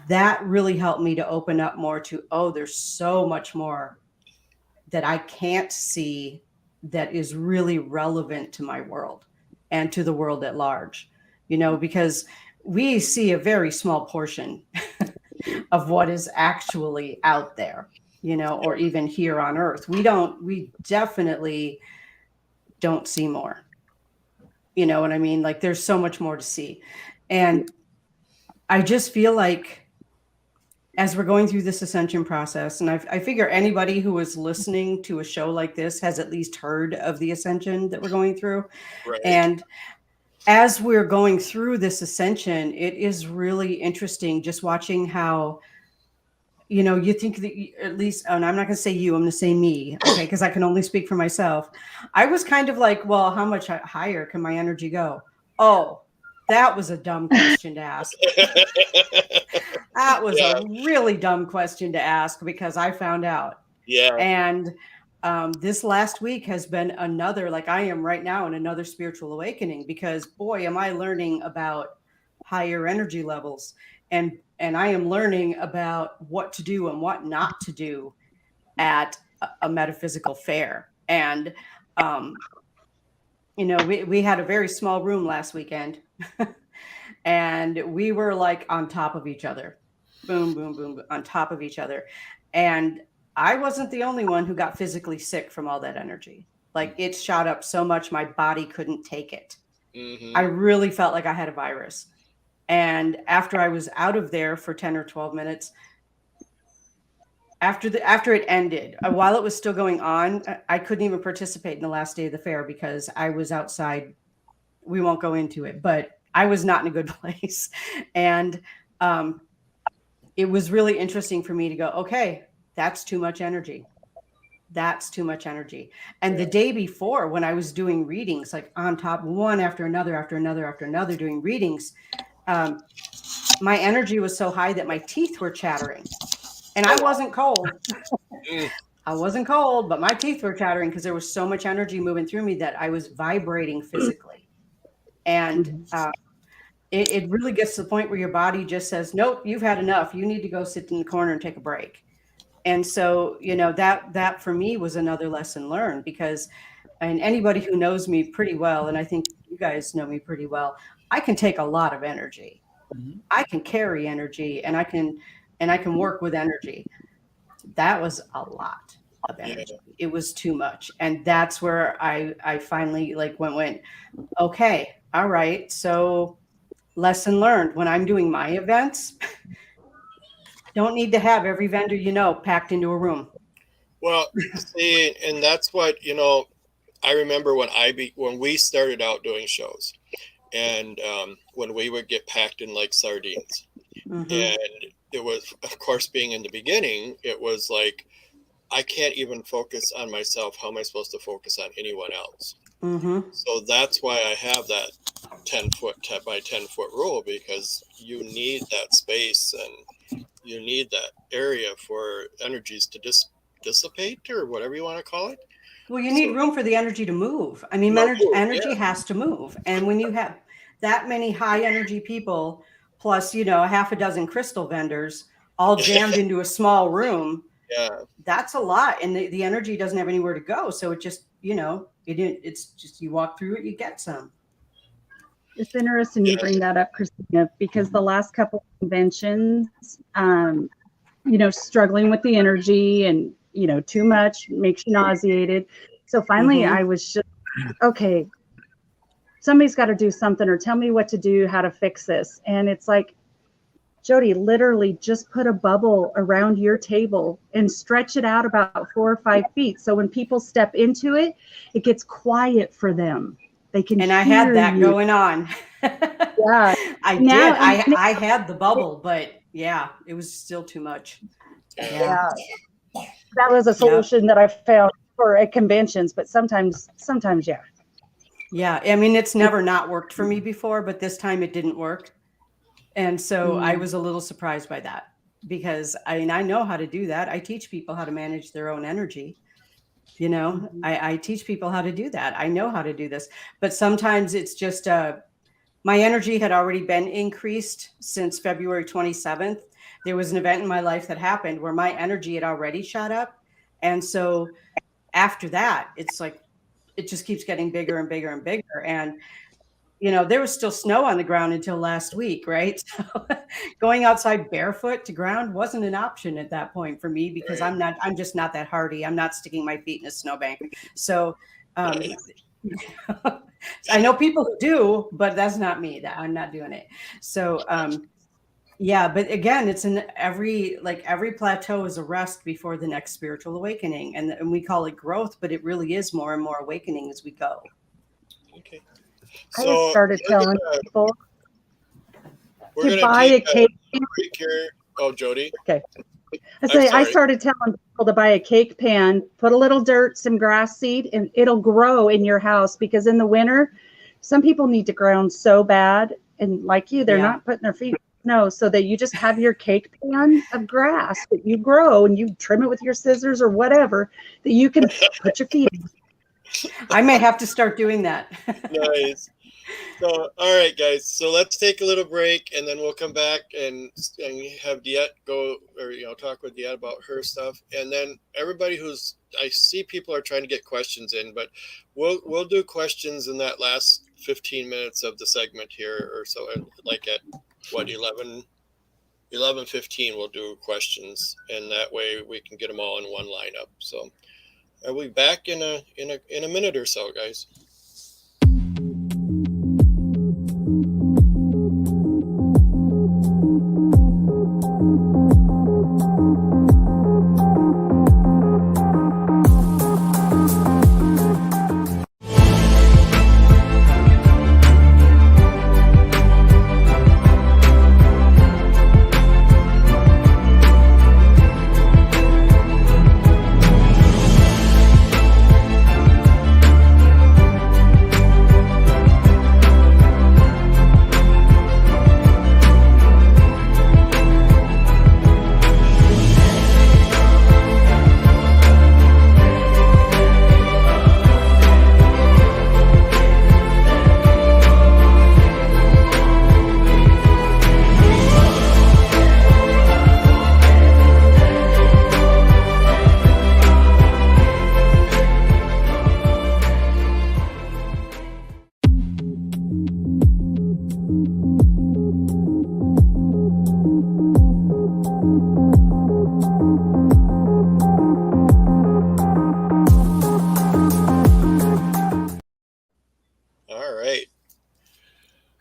that really helped me to open up more to, oh, there's so much more that I can't see that is really relevant to my world and to the world at large, because we see a very small portion of what is actually out there, or even here on Earth. We definitely don't see more. You know what I mean? Like, there's so much more to see. And I just feel like as we're going through this ascension process, and I figure anybody who is listening to a show like this has at least heard of the ascension that we're going through. Right. And as we're going through this ascension, it is really interesting just watching how, you think that at least, and I'm not going to say you, I'm going to say me, okay, because I can only speak for myself. I was kind of like, well, how much higher can my energy go? Oh, that was a dumb question to ask. That was a really dumb question to ask, because I found out. Yeah. And this last week has been another, like I am right now in another spiritual awakening, because boy, am I learning about higher energy levels. And I am learning about what to do and what not to do at a metaphysical fair. And, we had a very small room last weekend and we were like on top of each other, boom, boom, boom, on top of each other. And I wasn't the only one who got physically sick from all that energy. Like, it shot up so much, my body couldn't take it. Mm-hmm. I really felt like I had a virus. And after I was out of there for 10 or 12 minutes, after it ended, while it was still going on, I couldn't even participate in the last day of the fair because I was outside. We won't go into it, but I was not in a good place. And it was really interesting for me to go, okay, that's too much energy. That's too much energy. And the day before, when I was doing readings, like on top, one after another, doing readings, my energy was so high that my teeth were chattering. And I wasn't cold. I wasn't cold, but my teeth were chattering because there was so much energy moving through me that I was vibrating physically. And it really gets to the point where your body just says, nope, you've had enough. You need to go sit in the corner and take a break. And so, that for me was another lesson learned, because, and anybody who knows me pretty well, and I think you guys know me pretty well, I can take a lot of energy. Mm-hmm. I can carry energy, and I can work with energy. That was a lot of energy. Yeah. It was too much. And that's where I finally went, okay, all right. So lesson learned, when I'm doing my events, don't need to have every vendor, packed into a room. Well, see, and that's what, I remember when we started out doing shows, and when we would get packed in like sardines. Mm-hmm. And it was, of course, being in the beginning, it was like, I can't even focus on myself. How am I supposed to focus on anyone else? Mm-hmm. So that's why I have that 10 foot by 10 foot rule, because you need that space and you need that area for energies to dissipate, or whatever you want to call it. Well, you need room for the energy to move. I mean, energy has to move. And when you have that many high energy people, plus, a half a dozen crystal vendors all jammed into a small room, that's a lot. And the energy doesn't have anywhere to go. So it just, it's just, you walk through it, you get some. It's interesting you bring that up, Kristina, because the last couple of conventions, struggling with the energy and, too much makes you nauseated. So finally I was just, okay, somebody's got to do something, or tell me what to do, how to fix this. And it's like, Jody, literally just put a bubble around your table and stretch it out about 4 or 5 feet. So when people step into it, it gets quiet for them. They can And I had that going on. Yeah. I had the bubble, but it was still too much. Yeah. That was a solution that I found or at conventions, but sometimes, yeah. Yeah, I mean, it's never not worked for me before, but this time it didn't work. And so I was a little surprised by that because I know how to do that. I teach people how to manage their own energy. You know, I teach people how to do that. I know how to do this, but sometimes it's just my energy had already been increased since February 27th. There was an event in my life that happened where my energy had already shot up. And so after that, it's like, it just keeps getting bigger and bigger and bigger. And, you know, there was still snow on the ground until last week, right? So going outside barefoot to ground wasn't an option at that point for me because I'm just not that hardy. I'm not sticking my feet in a snowbank. So, I know people who do, but that's not me. That I'm not doing it. So, yeah, but again, it's in every plateau is a rest before the next spiritual awakening, and we call it growth, but it really is more and more awakening as we go. Okay. I just started telling people to buy a cake. Here. Oh, Jody. Okay. I started telling people to buy a cake pan, put a little dirt, some grass seed, and it'll grow in your house because in the winter, some people need to ground so bad. And like you, they're not putting their feet. No, so that you just have your cake pan of grass that you grow and you trim it with your scissors or whatever that you can put your feet in. I may have to start doing that. Nice. So, all right, guys. So let's take a little break, and then we'll come back and have DeEtte go, or talk with DeEtte about her stuff. And then everybody I see people are trying to get questions in, but we'll do questions in that last 15 minutes of the segment here, or so. Like at what 11:15, we'll do questions, and that way we can get them all in one lineup. So, are we back in a minute or so, guys?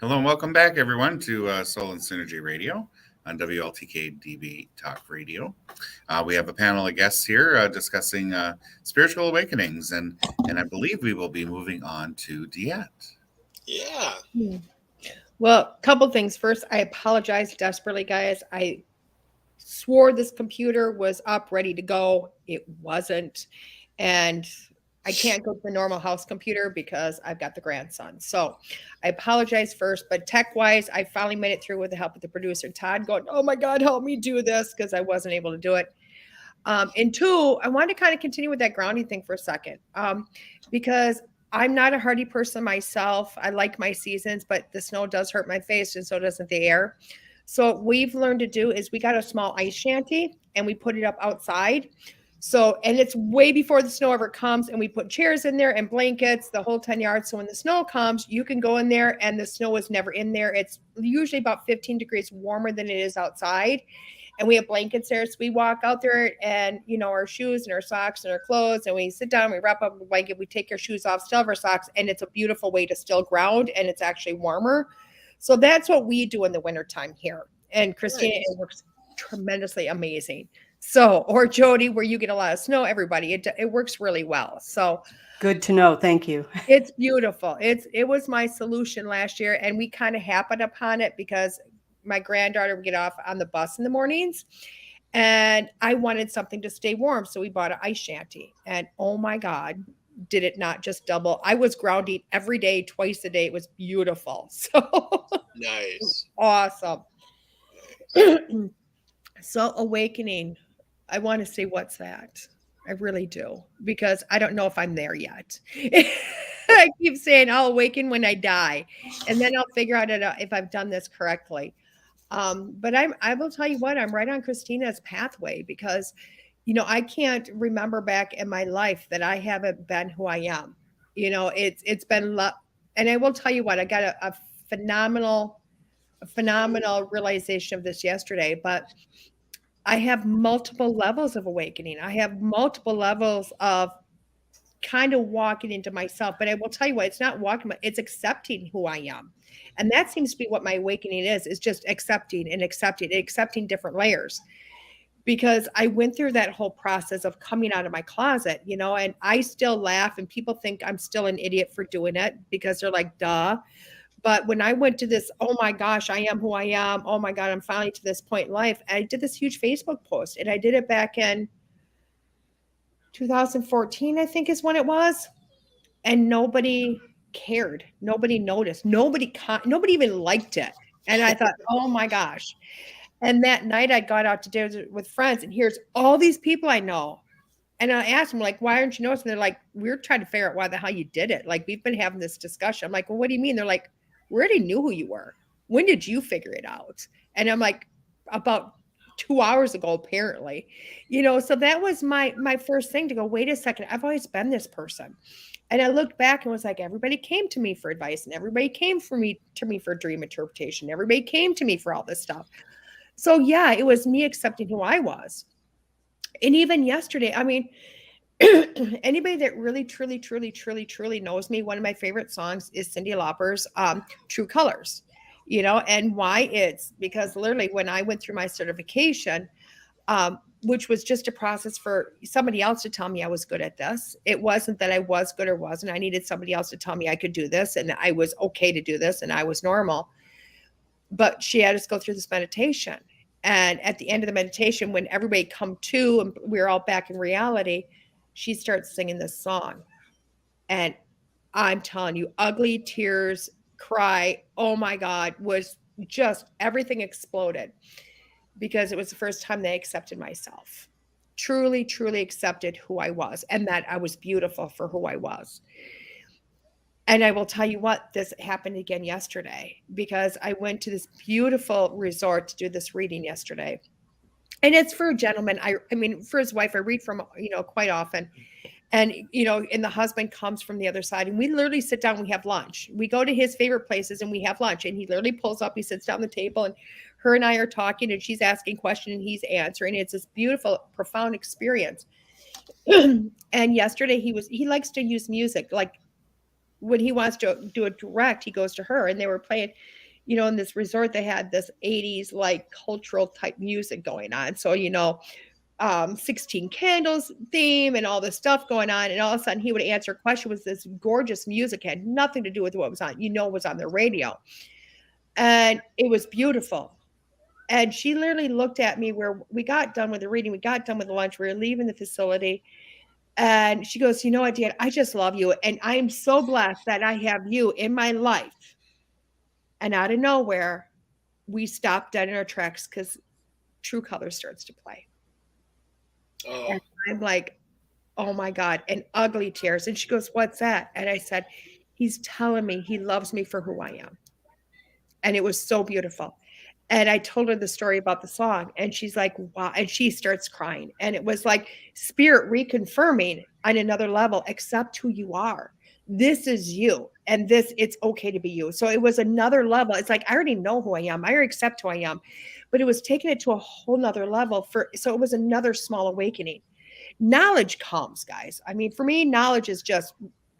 Hello and welcome back, everyone, to Soul and Synergy Radio on WLTK DB Talk Radio. We have a panel of guests here discussing spiritual awakenings, and I believe we will be moving on to DeEtte. Yeah. Well, a couple things. First, I apologize desperately, guys. I swore this computer was up, ready to go. It wasn't. And I can't go to the normal house computer because I've got the grandson. So I apologize first, but tech-wise, I finally made it through with the help of the producer, Todd, going, oh my God, help me do this, because I wasn't able to do it. And two, I wanted to kind of continue with that grounding thing for a second, because I'm not a hardy person myself. I like my seasons, but the snow does hurt my face, and so doesn't the air. So what we've learned to do is we got a small ice shanty, and we put it up outside. So, and it's way before the snow ever comes, and we put chairs in there and blankets, the whole 10 yards. So when the snow comes, you can go in there and the snow is never in there. It's usually about 15 degrees warmer than it is outside. And we have blankets there. So we walk out there and, our shoes and our socks and our clothes, and we sit down, we wrap up the blanket, we take our shoes off, still have our socks, and it's a beautiful way to still ground, and it's actually warmer. So that's what we do in the wintertime here. And Kristina, it works tremendously amazing. So, or Jody, where you get a lot of snow, everybody, it works really well. So good to know. Thank you. It's beautiful. It was my solution last year, and we kind of happened upon it because my granddaughter would get off on the bus in the mornings, And I wanted something to stay warm. So we bought an ice shanty. And oh my God, did it not just double? I was grounding every day, twice a day. It was beautiful. So Nice. awesome. So awakening, I want to say, what's that? I really do, because I don't know if I'm there yet. I keep saying I'll awaken when I die, and then I'll figure out if I've done this correctly. But I will tell you what, I'm right on Kristina's pathway, because, I can't remember back in my life that I haven't been who I am. It's been and I will tell you what, I got a phenomenal realization of this yesterday, but I have multiple levels of awakening. I have multiple levels of kind of walking into myself. But I will tell you what, it's not walking, it's accepting who I am. And that seems to be what my awakening is just accepting and accepting different layers. Because I went through that whole process of coming out of my closet, and I still laugh, and people think I'm still an idiot for doing it, because they're like, duh. But when I went to this, oh my gosh, I am who I am. Oh my God, I'm finally to this point in life. I did this huge Facebook post, and I did it back in 2014, I think is when it was. And nobody cared. Nobody noticed. Nobody even liked it. And I thought, oh my gosh. And that night I got out to dinner with friends, and here's all these people I know. And I asked them, like, why aren't you noticing? They're like, we're trying to figure out why the hell you did it. Like, we've been having this discussion. I'm like, well, what do you mean? They're like, we already knew who you were. When did you figure it out? And I'm like, about 2 hours ago, apparently. So that was my first thing to go, wait a second, I've always been this person. And I looked back and was like, everybody came to me for advice, and everybody came to me for dream interpretation. Everybody came to me for all this stuff. So yeah, it was me accepting who I was. And even yesterday, I mean, anybody that really, truly, truly, truly, truly knows me, one of my favorite songs is Cyndi Lauper's True Colors, and why it's because literally when I went through my certification, which was just a process for somebody else to tell me I was good at this. It wasn't that I was good or wasn't. I needed somebody else to tell me I could do this, and I was okay to do this, and I was normal. But she had us go through this meditation. And at the end of the meditation, when everybody come to and we're all back in reality, she starts singing this song. And I'm telling you, ugly tears, cry, oh my God, was just everything exploded, because it was the first time they accepted myself, truly, truly accepted who I was, and that I was beautiful for who I was. And I will tell you what, this happened again yesterday, because I went to this beautiful resort to do this reading yesterday. And it's for a gentleman. I mean, for his wife, I read from, quite often. And, and the husband comes from the other side, and we literally sit down, we have lunch. We go to his favorite places and we have lunch, and he literally pulls up, he sits down at the table, and her and I are talking, and she's asking questions and he's answering. It's this beautiful, profound experience. And yesterday he likes to use music. Like when he wants to do a direct, he goes to her, and they were playing, in this resort, they had this 80s, like cultural type music going on. So, 16 Candles theme and all this stuff going on. And all of a sudden he would answer a question with this gorgeous music, had nothing to do with what was on, was on the radio. And it was beautiful. And she literally looked at me where we got done with the reading. We got done with the lunch. We were leaving the facility. And she goes, you know what, DeEtte, I just love you. And I am so blessed that I have you in my life. And out of nowhere, we stopped dead in our tracks because True Colors starts to play. Oh. And I'm like, oh my God, and ugly tears. And she goes, what's that? And I said, he's telling me he loves me for who I am. And it was so beautiful. And I told her the story about the song, and she's like, wow. And she starts crying. And it was like spirit reconfirming on another level, accept who you are. This is you. And it's okay to be you. So it was another level. It's like, I already know who I am. I already accept who I am. But it was taking it to a whole nother level so it was another small awakening. Knowledge comes, guys. I mean, for me, knowledge is just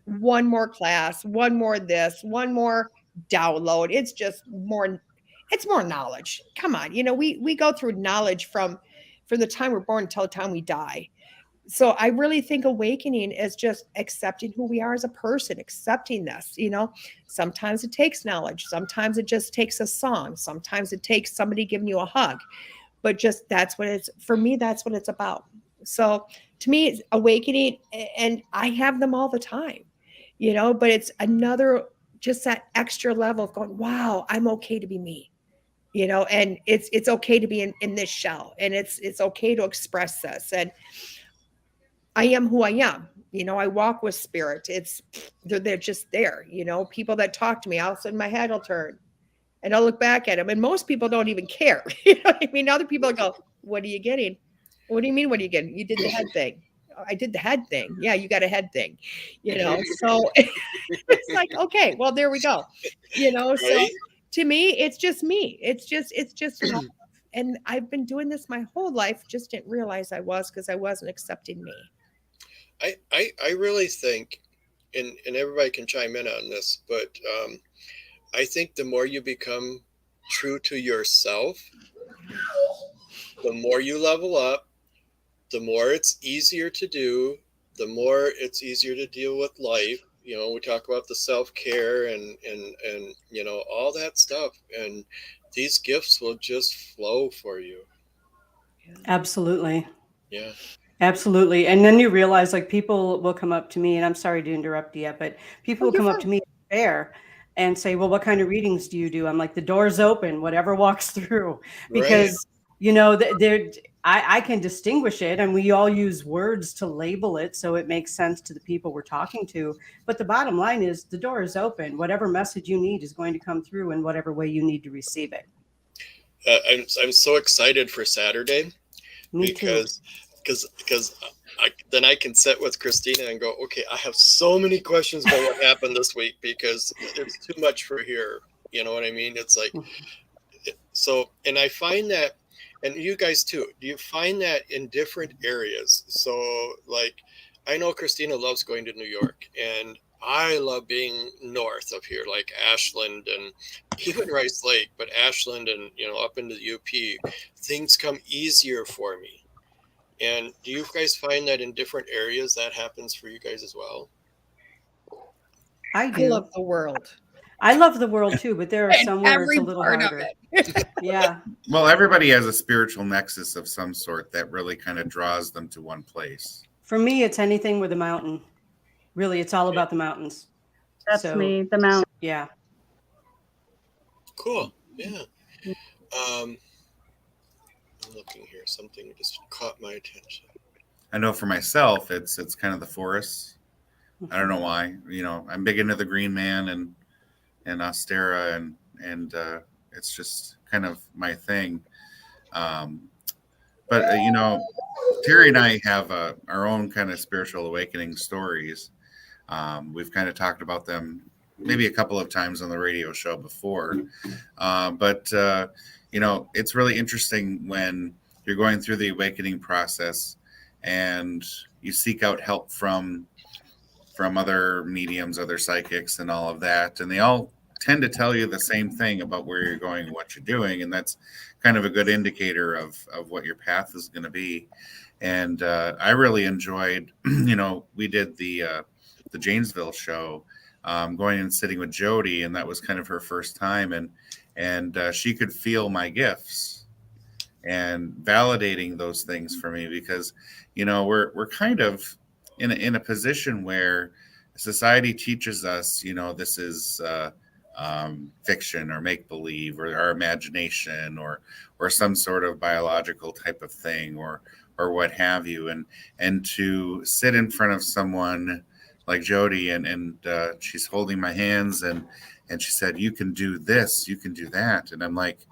one more class, one more this, one more download. It's just more, it's more knowledge. Come on. We go through knowledge from the time we're born until the time we die. So I really think awakening is just accepting who we are as a person, accepting this, sometimes it takes knowledge. Sometimes it just takes a song. Sometimes it takes somebody giving you a hug. but just that's what it's for me. That's what it's about. So to me, it's awakening, and I have them all the time, but it's another, just that extra level of going, wow, I'm okay to be me, and it's okay to be in this shell, and it's okay to express this. And I am who I am. I walk with spirit. They're just there. People that talk to me, all of a sudden my head will turn and I'll look back at them. And most people don't even care. You know what I mean? Other people go, what are you getting? What do you mean? What are you getting? You did the head thing. I did the head thing. Yeah, you got a head thing. So it's like, okay, well, there we go. So to me, it's just me. It's just love. And I've been doing this my whole life. Just didn't realize I was, because I wasn't accepting me. I really think, and everybody can chime in on this, but I think the more you become true to yourself, the more you level up, the more it's easier to do, the more it's easier to deal with life. We talk about the self-care and all that stuff, and these gifts will just flow for you. Absolutely. Yeah. Absolutely. And then you realize, like, people will come up to me, and I'm sorry to interrupt you, but people will come up to me at the fair and say, well, what kind of readings do you do? I'm like, the door's open, whatever walks through, because, I can distinguish it, and we all use words to label it, so it makes sense to the people we're talking to. But the bottom line is the door is open. Whatever message you need is going to come through in whatever way you need to receive it. I'm so excited for Saturday. Me too. Because then I can sit with Kristina and go, okay, I have so many questions about what happened this week, because it's too much for here. You know what I mean? It's like, so, and I find that, and you guys too, do you find that in different areas? So like, I know Kristina loves going to New York, and I love being north of here, like Ashland and even Rice Lake, but Ashland and, up into the UP, things come easier for me. And do you guys find that in different areas that happens for you guys as well? I do. I love the world. I love the world too, but there are somewhere it's a little harder. Yeah. Well, everybody has a spiritual nexus of some sort that really kind of draws them to one place. For me, it's anything with a mountain. Really, it's all about the mountains. That's me, the mountain. Yeah. Cool. Yeah. I'm looking here. Something just caught my attention. I know for myself, it's kind of the forests. I don't know why. I'm big into the Green Man and Ostera, and it's just kind of my thing. But Terry and I have our own kind of spiritual awakening stories. We've kind of talked about them maybe a couple of times on the radio show before. But it's really interesting when you're going through the awakening process and you seek out help from other mediums, other psychics, and all of that. And they all tend to tell you the same thing about where you're going and what you're doing. And that's kind of a good indicator of what your path is going to be. And I really enjoyed, we did the Janesville show, going and sitting with Jody, and that was kind of her first time. And she could feel my gifts and validating those things for me, because, we're kind of in a position where society teaches us, this is fiction or make believe or our imagination or some sort of biological type of thing or what have you, and to sit in front of someone like Jody and she's holding my hands and she said, you can do this, you can do that, and I'm like,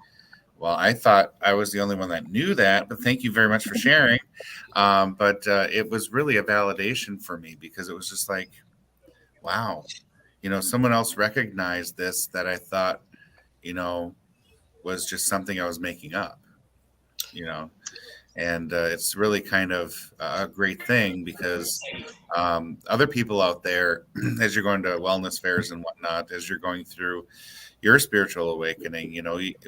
well, I thought I was the only one that knew that, but thank you very much for sharing. But it was really a validation for me, because it was just like, wow, someone else recognized this that I thought, was just something I was making up, and it's really kind of a great thing, because other people out there, as you're going to wellness fairs and whatnot, as you're going through your spiritual awakening,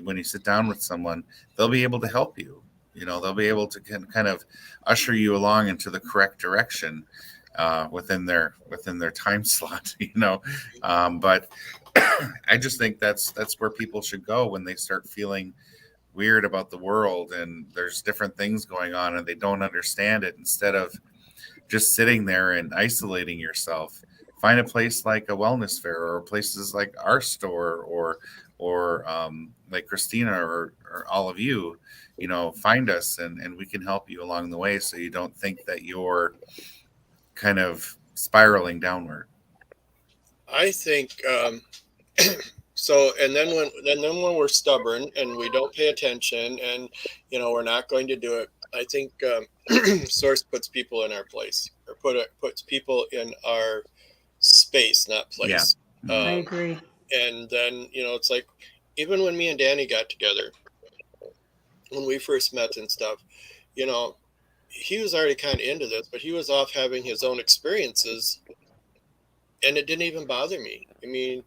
when you sit down with someone, they'll be able to help you. They'll be able to kind of usher you along into the correct direction within their time slot. But I just think that's where people should go when they start feeling weird about the world and there's different things going on and they don't understand it, instead of just sitting there and isolating yourself, find a place like a wellness fair or places like our store or like Kristina or all of you, find us and we can help you along the way so you don't think that you're kind of spiraling downward. I think so. And then when we're stubborn and we don't pay attention and we're not going to do it, I think Source puts people in our place, or puts people in our space, not place. Yeah. I agree. And then it's like, even when me and Danny got together, when we first met and stuff, he was already kind of into this, but he was off having his own experiences, and it didn't even bother me. I mean,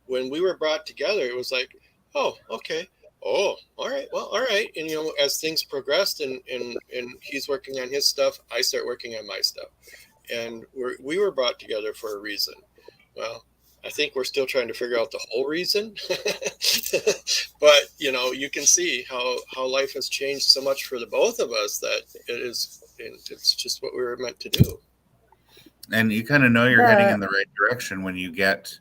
when we were brought together, it was like, oh, okay. Oh, all right. Well, all right. And, as things progressed and he's working on his stuff, I start working on my stuff. And we were brought together for a reason. Well, I think we're still trying to figure out the whole reason. But, you can see how life has changed so much for the both of us that it's just what we were meant to do. And you kind of know you're heading in the right direction when you get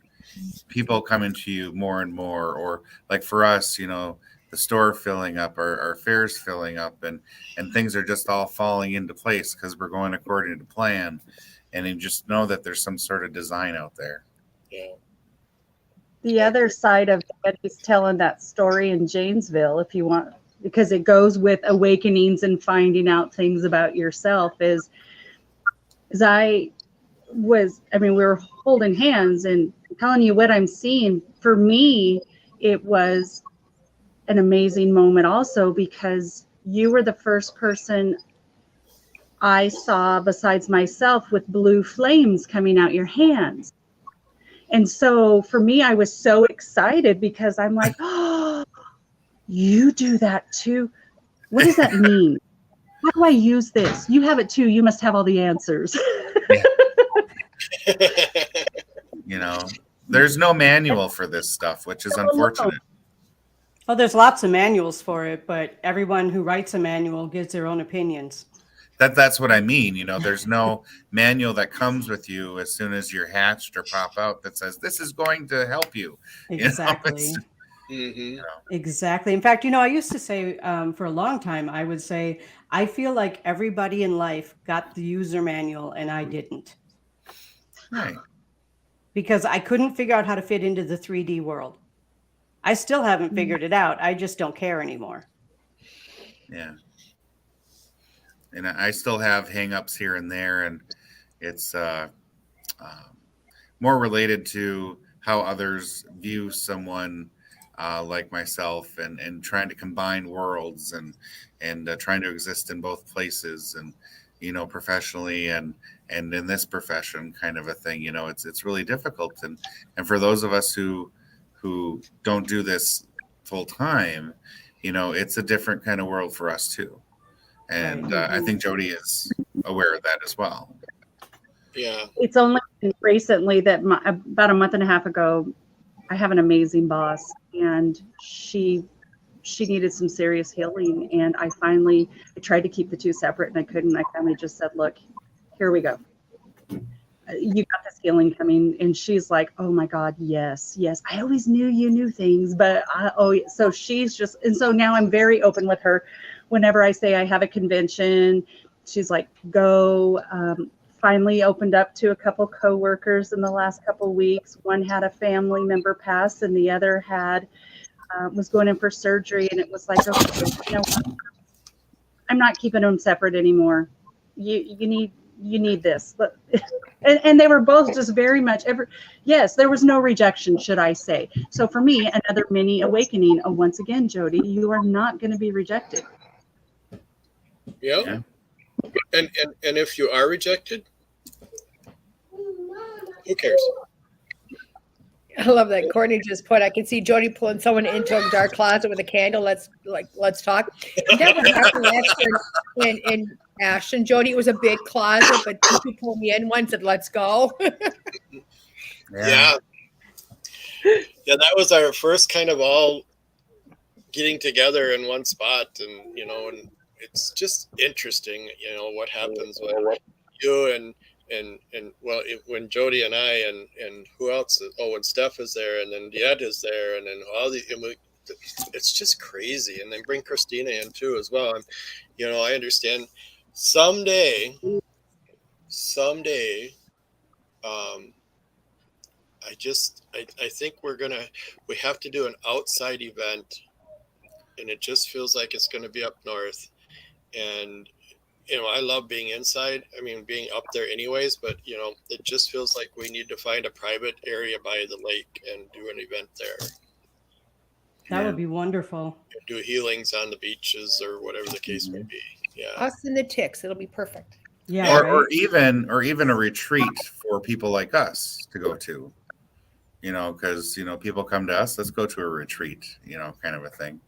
people coming to you more and more, or like for us, the store filling up, our fairs filling up, and things are just all falling into place because we're going according to plan. And you just know that there's some sort of design out there. Yeah. The other side of it is telling that story in Janesville, if you want, because it goes with awakenings and finding out things about yourself, is we were holding hands and telling you what I'm seeing. For me, it was an amazing moment also, because you were the first person I saw besides myself with blue flames coming out your hands. And so for me, I was so excited because I'm like, oh, you do that too. What does that mean? How do I use this? You have it too. You must have all the answers. There's no manual for this stuff, which is unfortunate. Well, there's lots of manuals for it, but everyone who writes a manual gives their own opinions. That's what I mean. There's no manual that comes with you as soon as you're hatched or pop out that says this is going to help you. Exactly. Exactly. In fact, I used to say for a long time, I would say, I feel like everybody in life got the user manual and I didn't. Right. Because I couldn't figure out how to fit into the 3D world. I still haven't figured it out. I just don't care anymore. Yeah. And I still have hang-ups here and there, and it's more related to how others view someone like myself, and trying to combine worlds and trying to exist in both places, and professionally and in this profession, kind of a thing. It's really difficult, and for those of us who don't do this full time, it's a different kind of world for us too. And I think Jody is aware of that as well. Yeah. It's only recently that about a month and a half ago, I have an amazing boss, and she needed some serious healing. And I tried to keep the two separate, and I couldn't. I finally just said, look, here we go. You got this healing coming. And she's like, oh my God, yes. I always knew you knew things, but so she's just, and so now I'm very open with her. Whenever I say I have a convention, she's like, go. Finally opened up to a couple coworkers in the last couple weeks. One had a family member pass, and the other was going in for surgery. And it was like, okay, I'm not keeping them separate anymore. You need this. But, and they were both just very much yes, there was no rejection, should I say. So for me, another mini awakening. Oh, once again, Jody, you are not going to be rejected. Yeah. And if you are rejected, who cares? I love that Courtney just put. I can see Jody pulling someone into a dark closet with a candle. Let's talk. And that was happened in Ashton. Jody, it was a big closet, but people pulled me in once and let's go. Yeah, that was our first kind of all getting together in one spot, and and it's just interesting, what happens when you and well, when Jody and I and who else? Oh, when Steph is there, and then DeEtte is there, and then it's just crazy. And then bring Kristina in too as well. And I understand someday, I think we have to do an outside event, and it just feels like it's going to be up north. And I love being inside. I mean, being up there anyways, but it just feels like we need to find a private area by the lake and do an event there. That would be wonderful. Do healings on the beaches or whatever the case may be. Yeah. Us and the ticks. It'll be perfect. Yeah. Or even a retreat for people like us to go to. Because people come to us, let's go to a retreat, kind of a thing.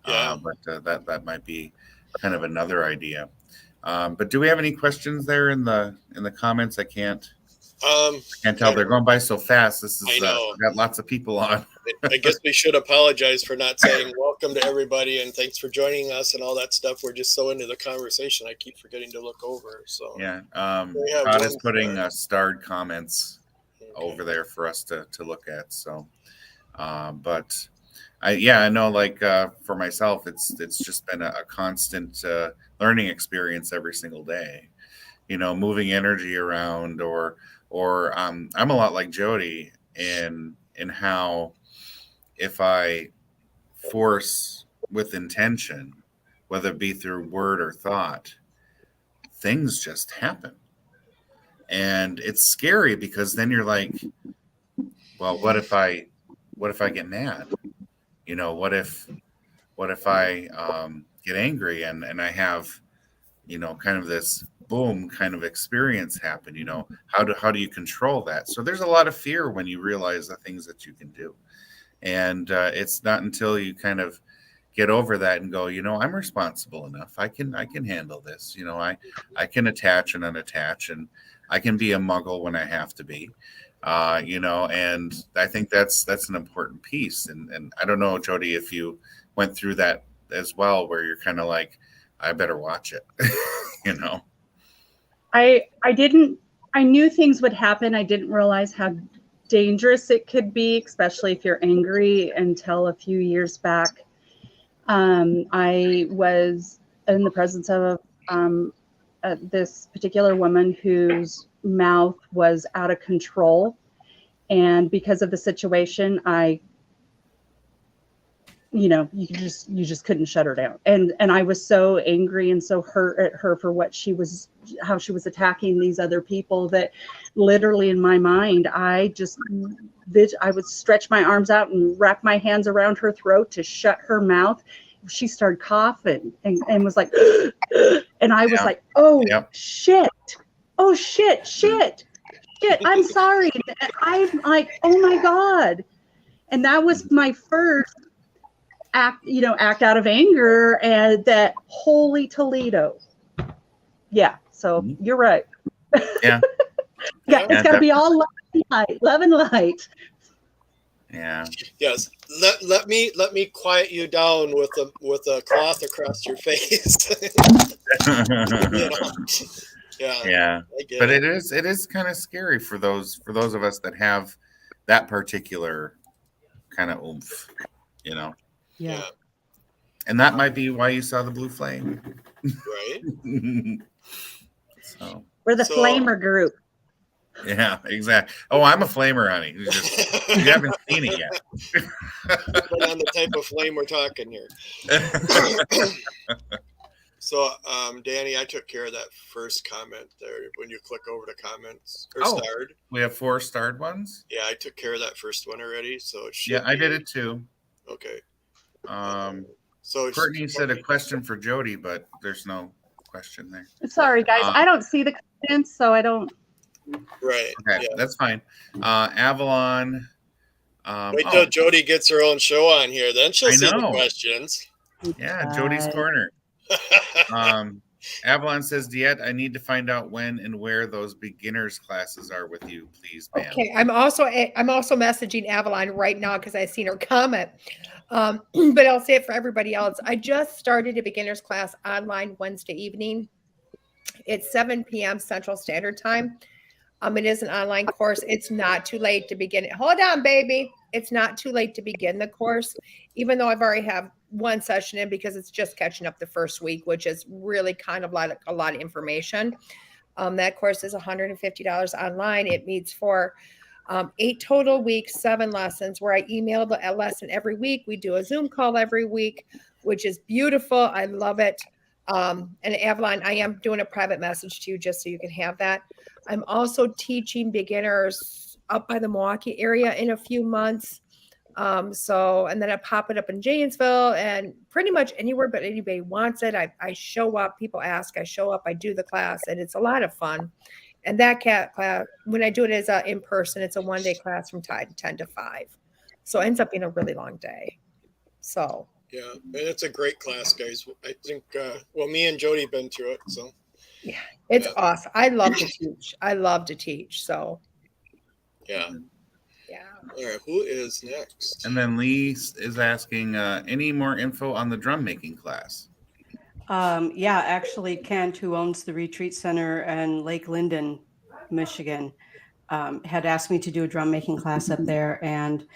Yeah. But that might be kind of another idea. But do we have any questions there in the comments? I can't tell. They're going by so fast. I know. We've got lots of people on. I guess we should apologize for not saying welcome to everybody and thanks for joining us and all that stuff. We're just so into the conversation. I keep forgetting to look over. So yeah, Todd is putting starred comments over there for us to look at. So, but I know, like for myself, it's just been a constant learning experience every single day. Moving energy around, or I'm a lot like Jody in how if I force with intention, whether it be through word or thought, things just happen. And it's scary because then you're like, well, what if I get mad? What if I get angry and I have, kind of this boom kind of experience happen? How do you control that? So there's a lot of fear when you realize the things that you can do. And it's not until you kind of get over that and go, I'm responsible enough. I can handle this. I can attach and unattach, and I can be a muggle when I have to be. And I think that's an important piece. And I don't know, Jody, if you went through that as well, where you're kind of like, I better watch it. I knew things would happen. I didn't realize how dangerous it could be, especially if you're angry, until a few years back. I was in the presence of this particular woman whose mouth was out of control. And because of the situation, you just couldn't shut her down. And I was so angry and so hurt at her for how she was attacking these other people, that literally in my mind, I would stretch my arms out and wrap my hands around her throat to shut her mouth. She started coughing and was like, and I was like, oh, shit. Oh, shit. I'm sorry. I'm like, oh my God. And that was my first act out of anger, and that holy Toledo. Yeah. So you're right. Yeah. It's got to be all love and light. Yeah. Yes. Let me quiet you down with a cloth across your face. Yeah. But it is kind of scary for those of us that have that particular kind of oomph, Yeah. And that might be why you saw the blue flame. Right. So we're the flamer group. Yeah, exactly. Oh, I'm a flamer, honey. You haven't seen it yet. Depending on the type of flame we're talking here. So, Danny, I took care of that first comment there. When you click over to comments or starred, we have 4 starred ones. Yeah, I took care of that first one already. So I did it too. Okay. So Courtney said a question for Jody, but there's no question there. Sorry, guys. I don't see the comments, so I don't. Right. Okay, that's fine. Avalon. Wait till Jody gets her own show on here, then she'll see the questions. Yeah, Jody's Corner. Avalon says, DeEtte, I need to find out when and where those beginners classes are with you, please, ma'am. Okay, I'm also messaging Avalon right now because I seen her comment. But I'll say it for everybody else. I just started a beginner's class online Wednesday evening. It's 7 p.m. Central Standard Time. It is an online course. It's not too late to begin it. Hold on, baby. It's not too late to begin the course, even though I've already have one session in because it's just catching up the first week, which is really kind of like a lot of information. That course is $150 online. It meets for 8 total weeks, 7 lessons, where I email a lesson every week. We do a Zoom call every week, which is beautiful. I love it. And Avalon, I am doing a private message to you just so you can have that. I'm also teaching beginners up by the Milwaukee area in a few months. And then I pop it up in Janesville and pretty much anywhere but anybody wants it. I show up, people ask, I show up, I do the class, and it's a lot of fun. And that class, when I do it as in person, it's a 1-day class from 10 to 5. So it ends up being a really long day. So. Yeah, and it's a great class, guys. I think, me and Jody been through it, so. Yeah, it's awesome. I love to teach. So. Yeah. Yeah. All right, who is next? And then Lee is asking any more info on the drum making class. Yeah, actually, Kent, who owns the retreat center in Lake Linden, Michigan, had asked me to do a drum making class up there. And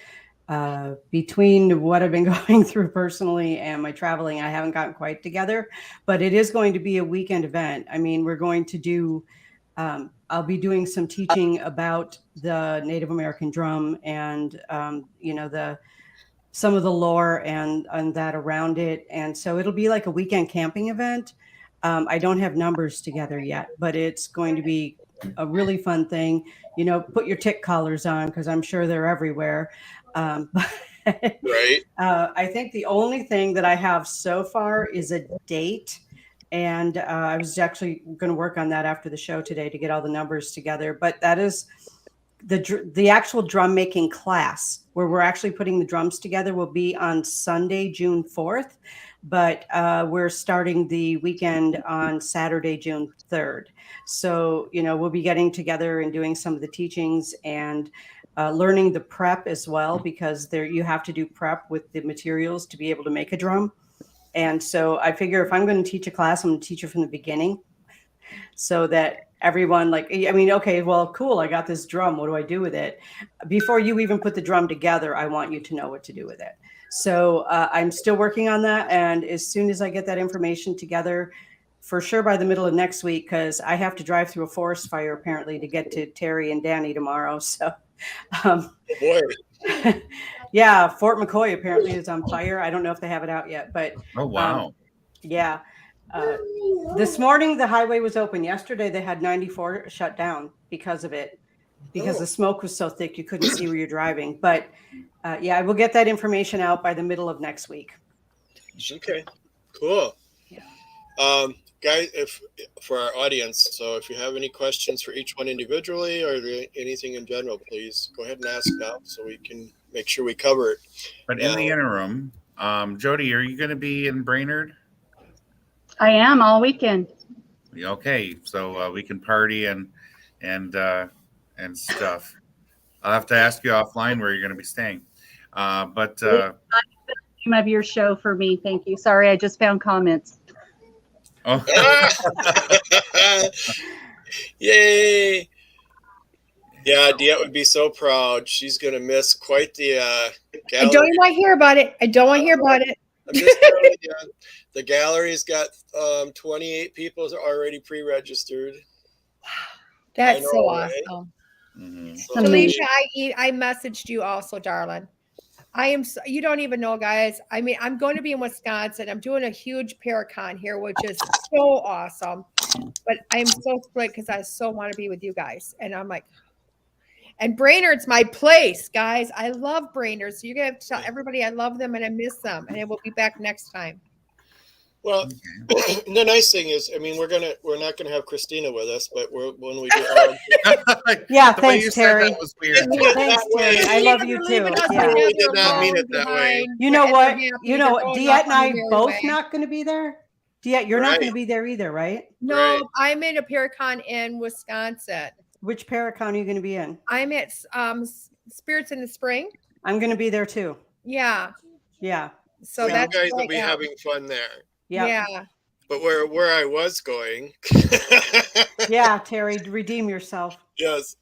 between what I've been going through personally and my traveling, I haven't gotten quite together. But it is going to be a weekend event. I mean, we're going to do, I'll be doing some teaching about the Native American drum and, some of the lore and that around it. And so it'll be like a weekend camping event. I don't have numbers together yet, but it's going to be a really fun thing. Put your tick collars on because I'm sure they're everywhere. Right. I think the only thing that I have so far is a date. And I was actually going to work on that after the show today to get all the numbers together. But that is the actual drum making class where we're actually putting the drums together will be on Sunday, June 4th. But we're starting the weekend on Saturday, June 3rd. So, we'll be getting together and doing some of the teachings and learning the prep as well, because you have to do prep with the materials to be able to make a drum. And so I figure if I'm going to teach a class, I'm going to teach it from the beginning so that everyone okay, well, cool. I got this drum. What do I do with it? Before you even put the drum together, I want you to know what to do with it. So I'm still working on that. And as soon as I get that information together, for sure by the middle of next week, because I have to drive through a forest fire apparently to get to Terry and Danny tomorrow. So, Oh boy. yeah, Fort McCoy apparently is on fire. I don't know if they have it out yet, but Oh, wow. yeah. This morning the highway was open. Yesterday they had 94 shut down because of it, because the smoke was so thick you couldn't see where you're driving. But yeah, I will get that information out by the middle of next week. Okay, cool. Yeah. Guys, for our audience, so if you have any questions for each one individually or anything in general, please go ahead and ask now so we can make sure we cover it. But in the interim, Jody, are you going to be in Brainerd? I am all weekend. Okay, so we can party and stuff. I'll have to ask you offline where you're going to be staying. But Name of your show for me, thank you. Sorry, I just found comments. oh, Yay! Yeah, DeEtte would be so proud. She's gonna miss quite the I gallery. don't want to hear about it. I'm just telling you, the gallery's got 28 people already pre-registered. That's I know, so right? awesome. mhm. So, Alicia, I messaged you also, darling. You don't even know, guys. I mean, I'm going to be in Wisconsin. I'm doing a huge Paracon here, which is so awesome. But I'm so thrilled because I so want to be with you guys. And I'm like, and Brainerd's my place, guys. I love Brainerd. So you're going to have to tell everybody I love them and I miss them. And I will be back next time. well, the nice thing is, I mean, we're not gonna have Kristina with us, but when we do, Yeah, The way you thanks, said Terry. that was weird. Thanks, Terry. I love you too. Yeah. We did not mean it that way. You know what? DeEtte and I both not going to be there. DeEtte, you're not Right. going to be there either, right? No, Right. I'm in a Paracon in Wisconsin. Which Paracon are you going to be in? I'm at Spirits in the Spring. I'm going to be there too. Yeah. Yeah. So you that's guys will right be now. having fun there. Yeah. Yeah. But where I was going, Yeah, Terry, redeem yourself. yes.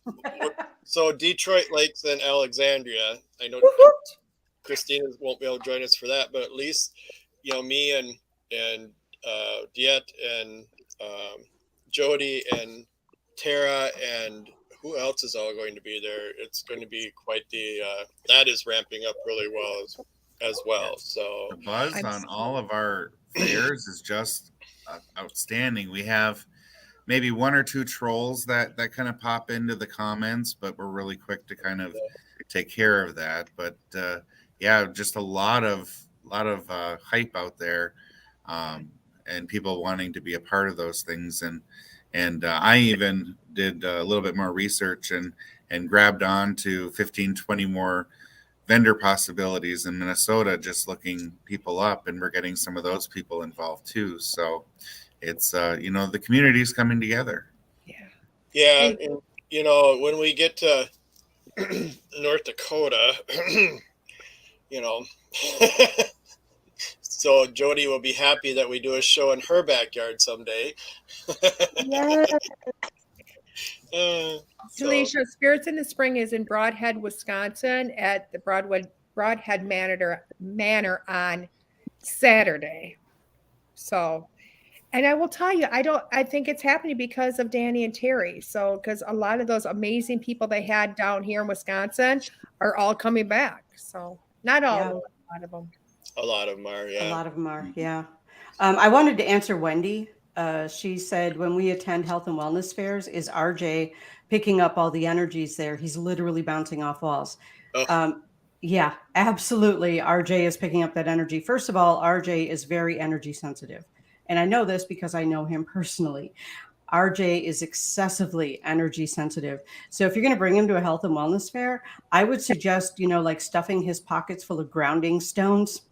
So Detroit Lakes and Alexandria. I know Woo-hoo. Kristina won't be able to join us for that, but at least me and DeEtte and Jody and Tara and who else is all going to be there? It's going to be quite the that is ramping up really well as well. So The buzz on all of our fairs is just outstanding. We have maybe one or two trolls that kind of pop into the comments, but we're really quick to kind of take care of that. But yeah, just a lot of hype out there, and people wanting to be a part of those things. And I even did a little bit more research and grabbed on to 15, 20 more vendor possibilities in Minnesota, just looking people up, and we're getting some of those people involved too. So it's the community's coming together. yeah, and when we get to North Dakota, so Jody will be happy that we do a show in her backyard someday. Yes. Talisha, Spirits in the Spring is in Broadhead, Wisconsin at the Broadhead Manor on Saturday. So, and I will tell you, I think it's happening because of Danny and Terry. So, because a lot of those amazing people they had down here in Wisconsin are all coming back. So, not all of them, a lot of them. A lot of them are, yeah. A lot of them are, yeah. I wanted to answer Wendy. She said, when we attend health and wellness fairs, is RJ picking up all the energies there? He's literally bouncing off walls. Oh. Yeah, absolutely. RJ is picking up that energy. First of all, RJ is very energy sensitive. And I know this because I know him personally. RJ is excessively energy sensitive. So if you're going to bring him to a health and wellness fair, I would suggest, like stuffing his pockets full of grounding stones.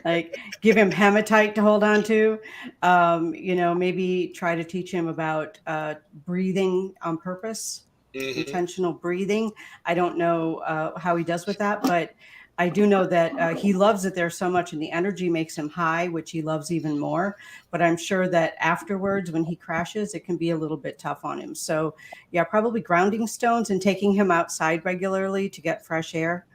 Like give him hematite to hold on to, maybe try to teach him about breathing on purpose, intentional breathing. I don't know how he does with that, but I do know that he loves it there so much, and the energy makes him high, which he loves even more. But I'm sure that afterwards, when he crashes, it can be a little bit tough on him. So yeah, probably grounding stones and taking him outside regularly to get fresh air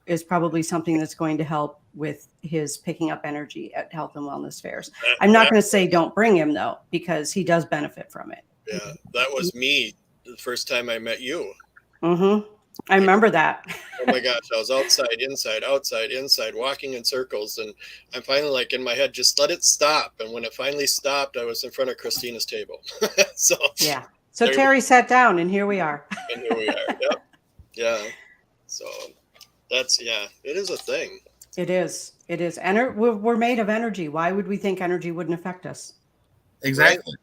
is probably something that's going to help with his picking up energy at health and wellness fairs. I'm not going to say don't bring him though, because he does benefit from it. Yeah, that was me the first time I met you. Mm-hmm. I remember that. Oh my gosh, I was outside, inside, walking in circles, and I'm finally like in my head, just let it stop. And when it finally stopped, I was in front of Kristina's table. So yeah. So Terry sat down, and here we are. And here we are. Yep. Yeah. So it is a thing. It is. We're made of energy. Why would we think energy wouldn't affect us? Exactly.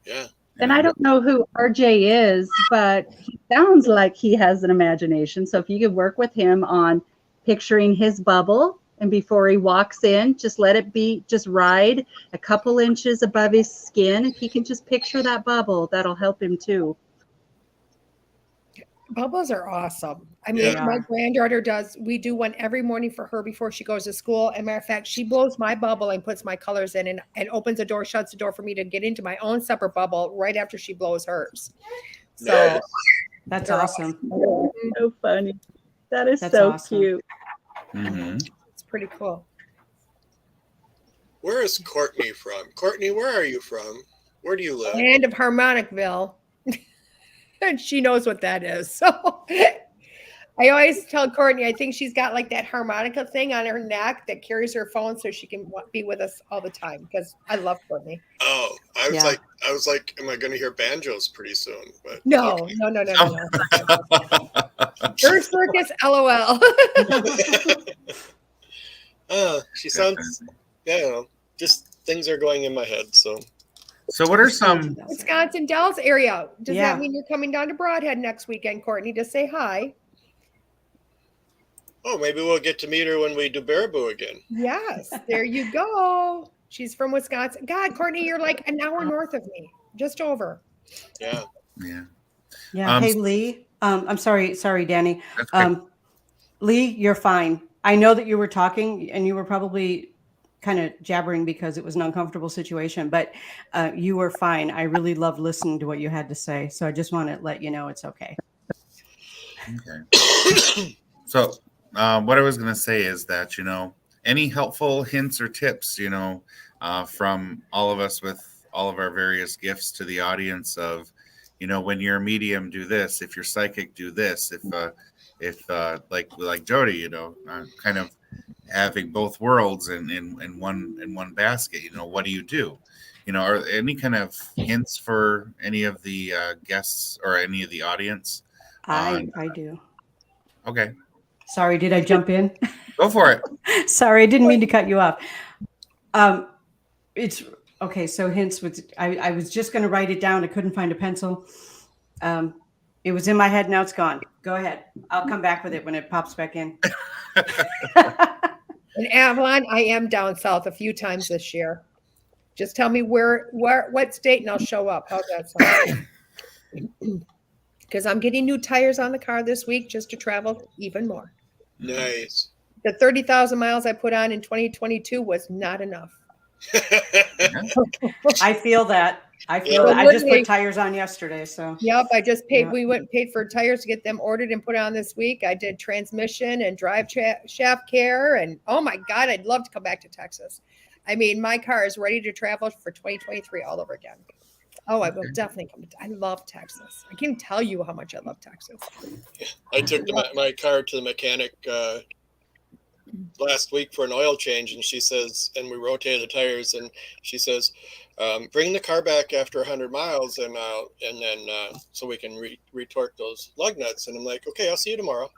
Right? Yeah. And I don't know who RJ is, but he sounds like he has an imagination. So if you could work with him on picturing his bubble, and before he walks in, just let it be, just ride a couple inches above his skin. If he can just picture that bubble, that'll help him too. Bubbles are awesome. I mean, my granddaughter we do one every morning for her before she goes to school. As a matter of fact, she blows my bubble and puts my colors in and opens the door, shuts the door for me to get into my own separate bubble right after she blows hers. So nice. That's awesome. So funny. That's so awesome. Cute. Mm-hmm. It's pretty cool. Where is Courtney from? Courtney, where are you from? Where do you live? Land of Harmonicville. And she knows what that is. So I always tell Courtney, I think she's got like that harmonica thing on her neck that carries her phone so she can be with us all the time, because I love Courtney. Oh, I was like, am I going to hear banjos pretty soon? But no. Her circus, LOL. She sounds, just things are going in my head. So what are some Wisconsin Dells area? Does that mean you're coming down to Broadhead next weekend, Courtney, to say hi? Oh, maybe we'll get to meet her when we do Baraboo again. Yes, there you go. She's from Wisconsin. God, Courtney, you're like an hour north of me, just over. Yeah. Hey, Lee. I'm sorry, Danny. Lee, you're fine. I know that you were talking and you were probably kind of jabbering because it was an uncomfortable situation, but you were fine. I really loved listening to what you had to say. So I just want to let you know it's okay. Okay. So what I was going to say is that, any helpful hints or tips, from all of us with all of our various gifts to the audience of, when you're a medium, do this. If you're psychic, do this. If like Jody, kind of having both worlds in one basket, what do you do? Are there any kind of hints for any of the guests or any of the audience? I do. Okay. Sorry, did I jump in? Go for it. Sorry, I didn't mean to cut you off. It's okay. So hints was I was just going to write it down. I couldn't find a pencil. It was in my head. Now it's gone. Go ahead. I'll come back with it when it pops back in. In Avalon, I am down south a few times this year. Just tell me what state, and I'll show up. How's that sound? Because I'm getting new tires on the car this week just to travel even more. Nice. The 30,000 miles I put on in 2022 was not enough. I feel that. I just put tires on yesterday. So yep, I just paid. Yeah. We went and paid for tires to get them ordered and put on this week. I did transmission and drive shaft care, and oh my God, I'd love to come back to Texas. I mean, my car is ready to travel for 2023 all over again. Oh, I will definitely come. I love Texas. I can't tell you how much I love Texas. Yeah, I took my car to the mechanic last week for an oil change, and she says, and we rotated the tires, and she says, bring the car back after 100 miles, and then so we can retorque those lug nuts. And I'm like, okay, I'll see you tomorrow.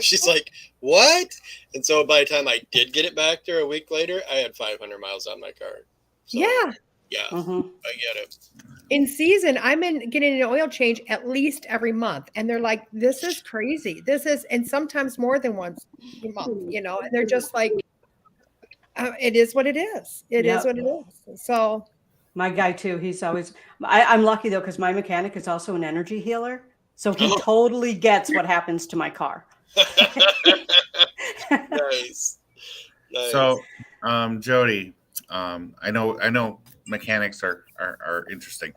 She's like, what? And so by the time I did get it back there a week later, I had 500 miles on my car. So, yeah, I get it. In season, I'm getting an oil change at least every month, and they're like, "This is crazy. This is," and sometimes more than once a month. And they're just like, "It is what it is. It is what it is." So, my guy too. He's always. I'm lucky though because my mechanic is also an energy healer, so he totally gets what happens to my car. Nice. So, Jody, I know mechanics are interesting.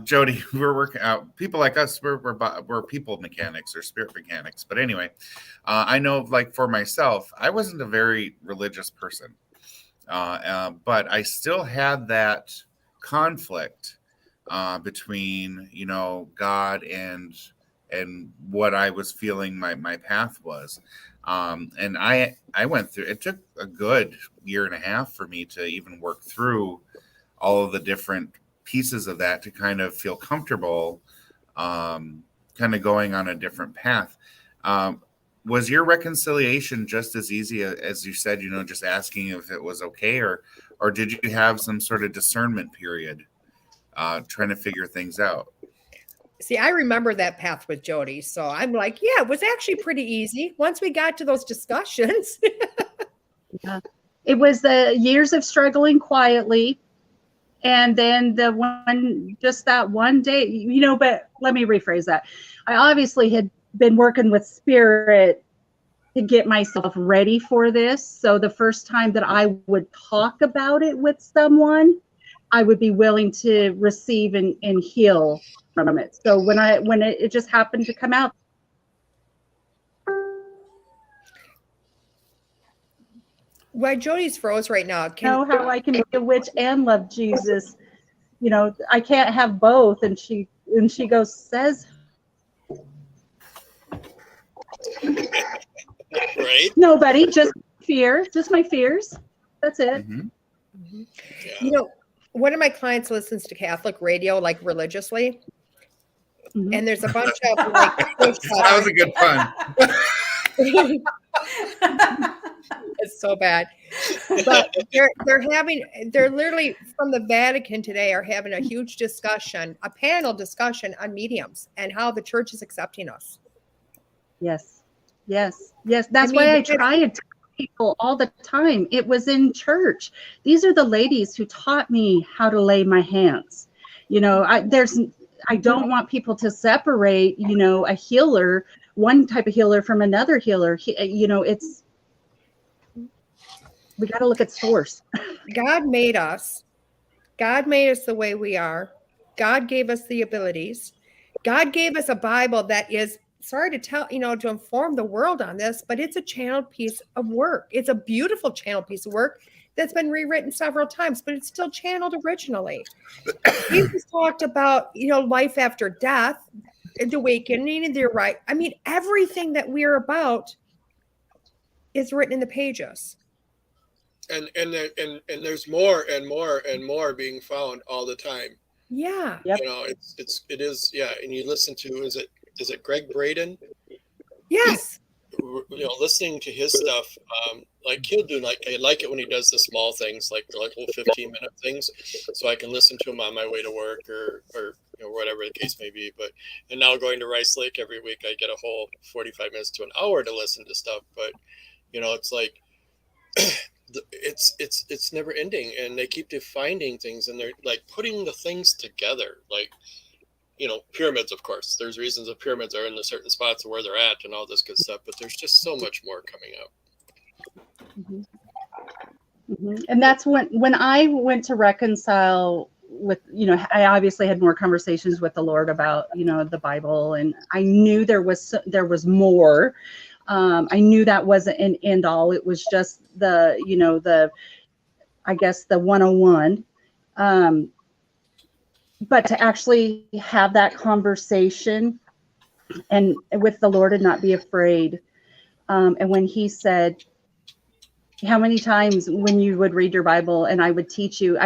Jody, we're working out. People like us, we're people mechanics or spirit mechanics. But anyway, I know, like for myself, I wasn't a very religious person, but I still had that conflict between God and what I was feeling my path was. And I went through, it took a good year and a half for me to even work through all of the different pieces of that to kind of feel comfortable, kind of going on a different path. Was your reconciliation just as easy as you said, just asking if it was okay, or did you have some sort of discernment period, trying to figure things out? See, I remember that path with Jody. So I'm like, yeah, it was actually pretty easy once we got to those discussions. Yeah. It was the years of struggling quietly. And then that one day, but let me rephrase that. I obviously had been working with spirit to get myself ready for this. So the first time that I would talk about it with someone, I would be willing to receive and heal from it. So when it just happened to come out. Why Jody's froze right now. Know how I can be a witch and love Jesus. I can't have both. And she goes, says. Right. Nobody, just fear, just my fears. That's it. Mm-hmm. Yeah. One of my clients listens to Catholic radio, like religiously. Mm-hmm. And there's a bunch of like. That was a good pun. It's so bad. But they're literally from the Vatican today are having a huge discussion, a panel discussion on mediums and how the church is accepting us. Yes. That's why I try to tell people all the time. It was in church. These are the ladies who taught me how to lay my hands. I don't want people to separate, a healer one type of healer from another healer. We got to look at source. God made us. God made us the way we are. God gave us the abilities. God gave us a Bible that is, sorry to tell, to inform the world on this, but it's a channeled piece of work. It's a beautiful channeled piece of work that's been rewritten several times, but it's still channeled originally. Jesus talked about, life after death, and awakening, and the right. I mean, everything that we're about is written in the pages. And there's more and more and more being found all the time. Yeah. Yep. It is. Yeah. And you listen to, is it Greg Braden? Yes. Listening to his stuff, like he'll do, I like it when he does the small things, like little 15-minute things, so I can listen to him on my way to work or whatever the case may be. And now going to Rice Lake every week, I get a whole 45 minutes to an hour to listen to stuff. But it's like it's never ending, and they keep defining things, and they're like putting the things together, like pyramids. Of course, there's reasons the pyramids are in the certain spots of where they're at and all this good stuff, but there's just so much more coming up. And that's when I went to reconcile with, I obviously had more conversations with the Lord about, the Bible, and I knew there was more. I knew that wasn't an end all. It was just I guess the 101. But to actually have that conversation and with the Lord and not be afraid. And when he said, how many times when you would read your Bible and I would teach you,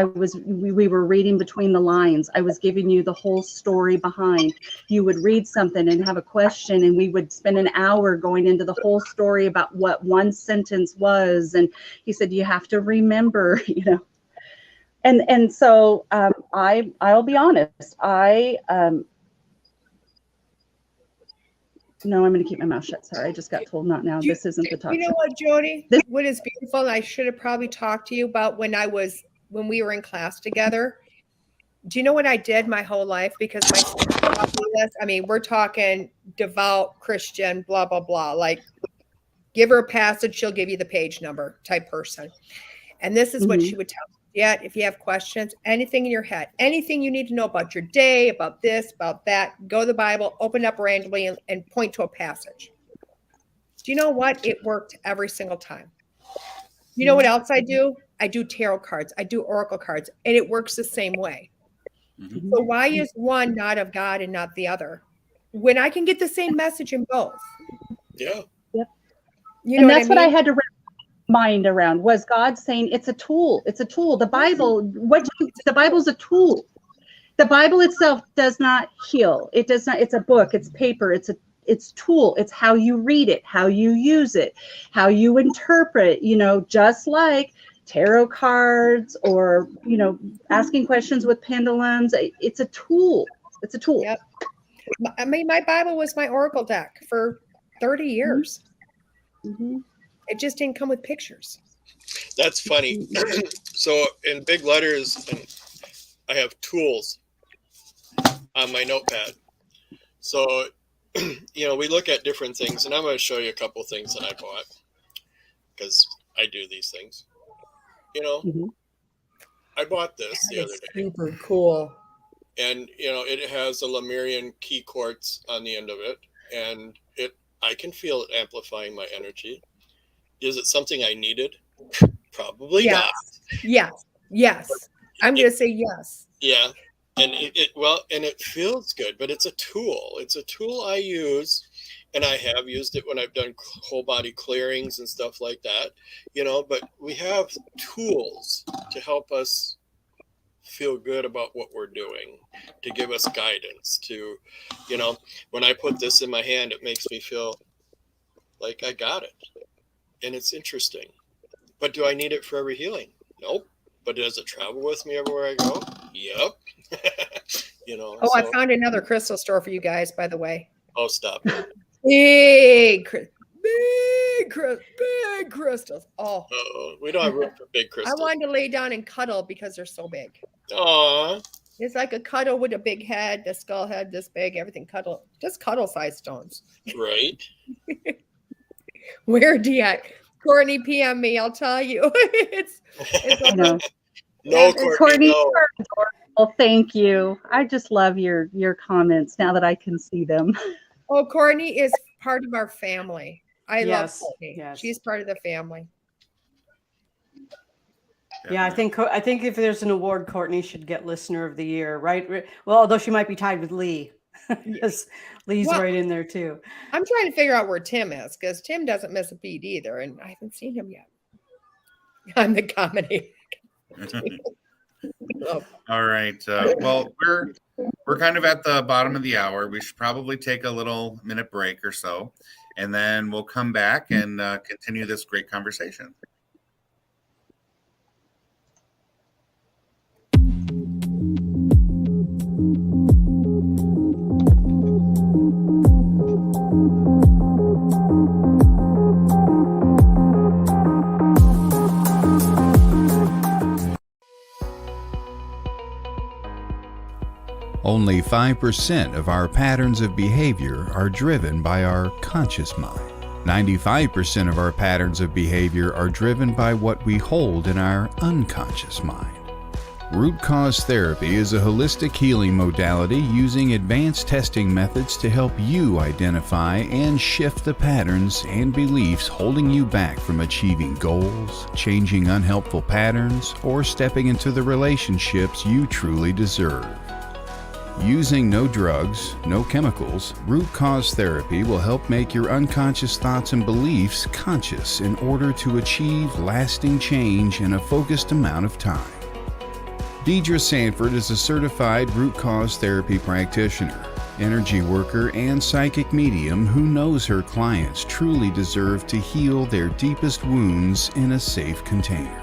we were reading between the lines. I was giving you the whole story behind. You would read something and have a question, and we would spend an hour going into the whole story about what one sentence was. And he said, you have to remember, And so I'll be honest. No, I'm going to keep my mouth shut. Sorry, I just got told not now. This isn't the talk. You know what, Jody? What is beautiful, and I should have probably talked to you about when we were in class together. Do you know what I did my whole life? Because we're talking devout Christian, blah, blah, blah. Like, give her a passage, she'll give you the page number type person. And this is what she would tell me. Yet, if you have questions, anything in your head, anything you need to know about your day, about this, about that, go to the Bible, open it up randomly, and point to a passage. Do you know what? It worked every single time. You know what else I do? I do tarot cards. I do oracle cards, and it works the same way. Mm-hmm. So why is one not of God and not the other? When I can get the same message in both. Yeah. Yep. And that's what I had to mind around, was God saying it's a tool. It's a tool. The Bible, the Bible's a tool. The Bible itself does not heal. It does not. It's a book. It's paper. It's tool. It's how you read it, how you use it, how you interpret. Just like tarot cards or asking questions with pendulums. It's a tool. It's a tool. Yep. I mean, my Bible was my oracle deck for 30 years. Mm-hmm. It just didn't come with pictures. That's funny. So in big letters, I have tools on my notepad. So, we look at different things, and I'm going to show you a couple things that I bought because I do these things. I bought this the other day. Super cool. And, it has a Lemurian key quartz on the end of it, and I can feel it amplifying my energy. Is it something I needed? Probably not. Yes. I'm going to say yes. Yeah. And it feels good, but it's a tool. It's a tool I use, and I have used it when I've done whole body clearings and stuff like that, but we have tools to help us feel good about what we're doing, to give us guidance, to, when I put this in my hand, it makes me feel like I got it. And it's interesting. But do I need it for every healing? Nope. But does it travel with me everywhere I go? Yep. I found another crystal store for you guys, by the way. Oh, stop. Big crystals. We don't have room for big crystals. I wanted to lay down and cuddle because they're so big. Aw. It's like a cuddle with a big head, the skull head this big, everything cuddle, just cuddle size stones. Right. Where DeEtte? Courtney PM me, I'll tell you. it's I know. No, it's- Courtney, Courtney, no. you're adorable. Thank you. I just love your comments now that I can see them. Oh, Courtney is part of our family. I love Yes, Courtney. yes. She's part of the family. Yeah, I think if there's an award, Courtney should get Listener of the Year, right? Well, although she might be tied with Lee, because Lee's Well, right in there too. I'm trying to figure out where Tim is because Tim doesn't miss a beat either, and I haven't seen him yet. I'm the comedy. Oh, All right. Well, we're kind of at the bottom of the hour. We should probably take a little minute break or so, and then we'll come back and continue this great conversation. Only 5% of our patterns of behavior are driven by our conscious mind. 95% of our patterns of behavior are driven by what we hold in our unconscious mind. Root cause therapy is a holistic healing modality using advanced testing methods to help you identify and shift the patterns and beliefs holding you back from achieving goals, changing unhelpful patterns, or stepping into the relationships you truly deserve. Using no drugs, no chemicals, root cause therapy will help make your unconscious thoughts and beliefs conscious in order to achieve lasting change in a focused amount of time. DeEtte Sanford is a certified root cause therapy practitioner, energy worker, and psychic medium who knows her clients truly deserve to heal their deepest wounds in a safe container.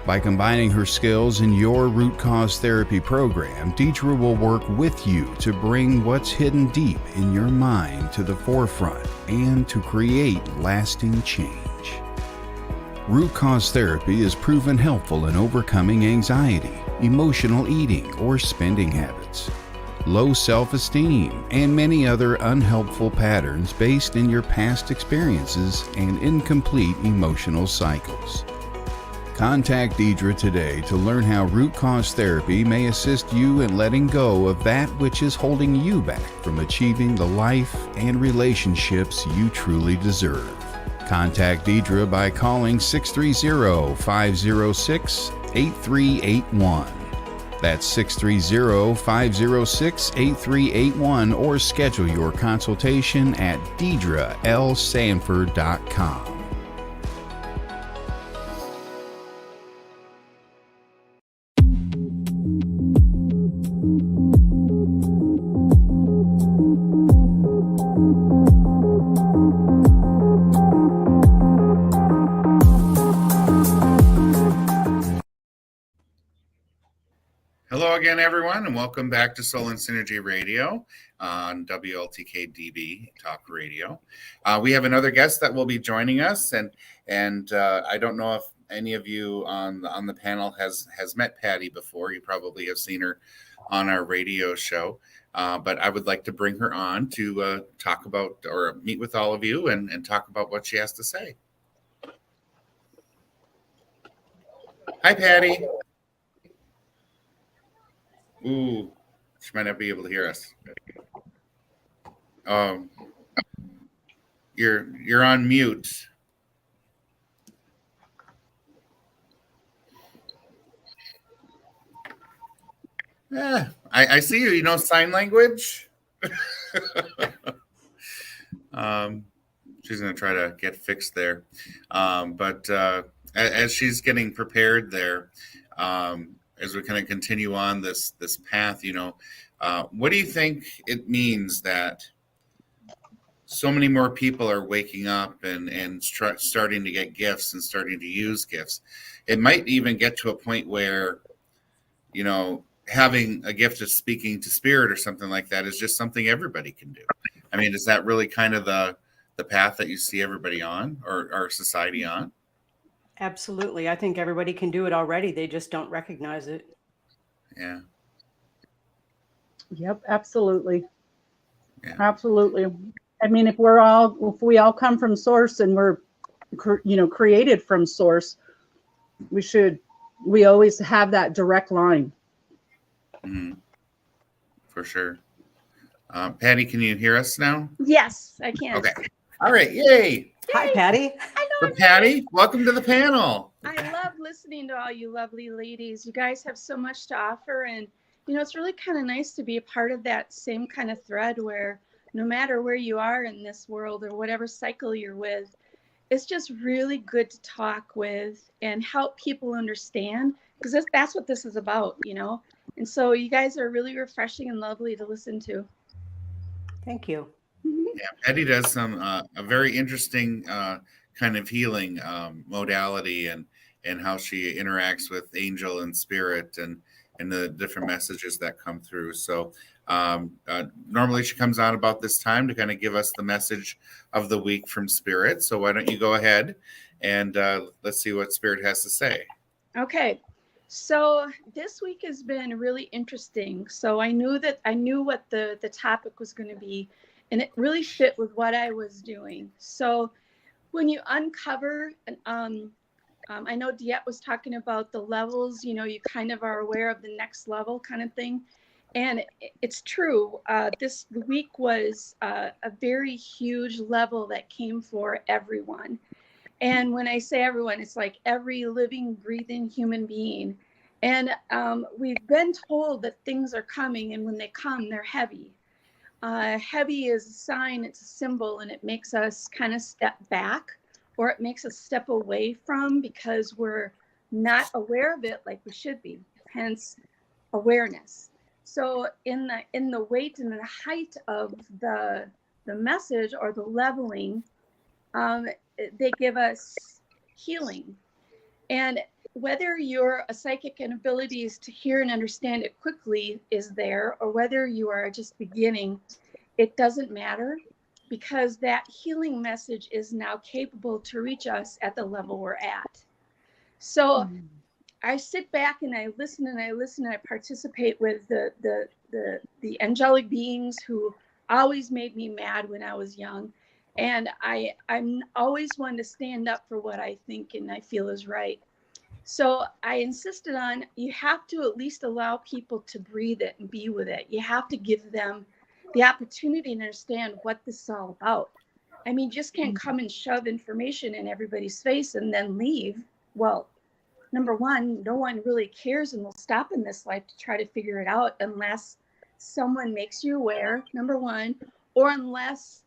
By combining her skills in your root cause therapy program, DeEtte will work with you to bring what's hidden deep in your mind to the forefront and to create lasting change. Root cause therapy is proven helpful in overcoming anxiety, emotional eating or spending habits, low self-esteem, and many other unhelpful patterns based in your past experiences and incomplete emotional cycles. Contact DeEtte today to learn how root cause therapy may assist you in letting go of that which is holding you back from achieving the life and relationships you truly deserve. Contact DeEtte by calling 630-506-8381. That's 630-506-8381 or schedule your consultation at DeEtteLSanford.com. Hello again, everyone, and welcome back to Soul and Synergy Radio on WLTK-DB Talk Radio. We have another guest that will be joining us, and I don't know if any of you on the panel has met Patty before. You probably have seen her on our radio show, but I would like to bring her on to talk about or meet with all of you and talk about what she has to say. Hi, Patty. Ooh, she might not be able to hear us. You're on mute. Yeah, I see you. You know sign language. She's going to try to get fixed there, but as she's getting prepared there. As we kind of continue on this path, what do you think it means that so many more people are waking up and starting to get gifts and starting to use gifts? It might even get to a point where, having a gift of speaking to spirit or something like that is just something everybody can do. I mean, is that really kind of the path that you see everybody on or our society on? Absolutely. I think everybody can do it already. They just don't recognize it. Yeah. Yep, absolutely. Yeah. Absolutely. I mean, if we all come from source and we're, created from source, we always have that direct line. Mm-hmm. For sure. Patty, can you hear us now? Yes, I can. Okay. All right. Yay. Hi, Patty. I know. So Patty, welcome to the panel. I love listening to all you lovely ladies. You guys have so much to offer, and it's really kind of nice to be a part of that same kind of thread where no matter where you are in this world or whatever cycle you're with, it's just really good to talk with and help people understand, because that's what this is about, And so you guys are really refreshing and lovely to listen to. Thank you. Yeah, Patty does some a very interesting kind of healing modality and how she interacts with angel and spirit and the different messages that come through. So normally she comes on about this time to kind of give us the message of the week from spirit. So why don't you go ahead and let's see what spirit has to say. Okay. So this week has been really interesting. So I knew what the topic was going to be, and it really fit with what I was doing. So when you uncover, I know DeEtte was talking about the levels, you kind of are aware of the next level kind of thing. And it's true. This week was a very huge level that came for everyone. And when I say everyone, it's like every living, breathing human being. And we've been told that things are coming, and when they come, they're heavy. Heavy is a sign, it's a symbol, and it makes us kind of step back, or it makes us step away from, because we're not aware of it like we should be, hence awareness. So in the weight and the height of the message or the leveling, they give us healing. And whether you're a psychic and abilities to hear and understand it quickly is there, or whether you are just beginning, it doesn't matter, because that healing message is now capable to reach us at the level we're at. So I sit back and I listen and I listen and I participate with the angelic beings who always made me mad when I was young. And I'm always one to stand up for what I think and I feel is right. So I insisted on, you have to at least allow people to breathe it and be with it. You have to give them the opportunity to understand what this is all about. I mean, you just can't come and shove information in everybody's face and then leave. Well, number one, no one really cares and will stop in this life to try to figure it out unless someone makes you aware, number one, or unless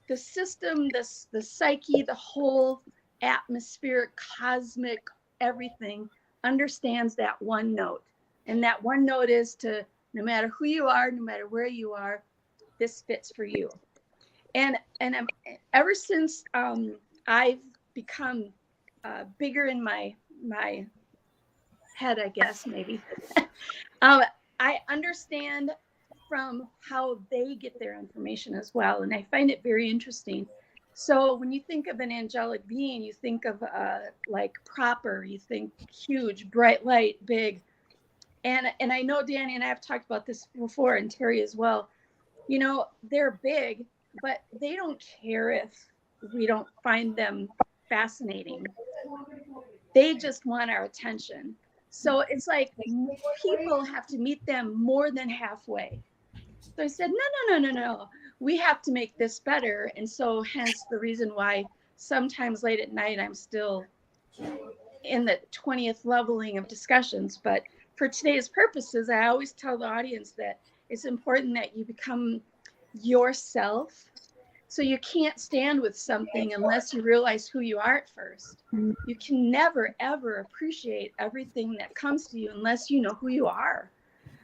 the system, the psyche, the whole atmospheric, cosmic, everything understands that one note. And that one note is to, no matter who you are, no matter where you are, this fits for you. And ever since I've become bigger in my head, I guess, maybe, I understand from how they get their information as well. And I find it very interesting. So when you think of an angelic being, you think of like proper, you think huge, bright light, big. And I know Danny and I have talked about this before, and Terry as well. They're big, but they don't care if we don't find them fascinating. They just want our attention. So it's like people have to meet them more than halfway. So I said, no. We have to make this better. And so hence the reason why sometimes late at night, I'm still in the 20th leveling of discussions. But for today's purposes, I always tell the audience that it's important that you become yourself. So you can't stand with something unless you realize who you are at first. You can never, ever appreciate everything that comes to you unless you know who you are.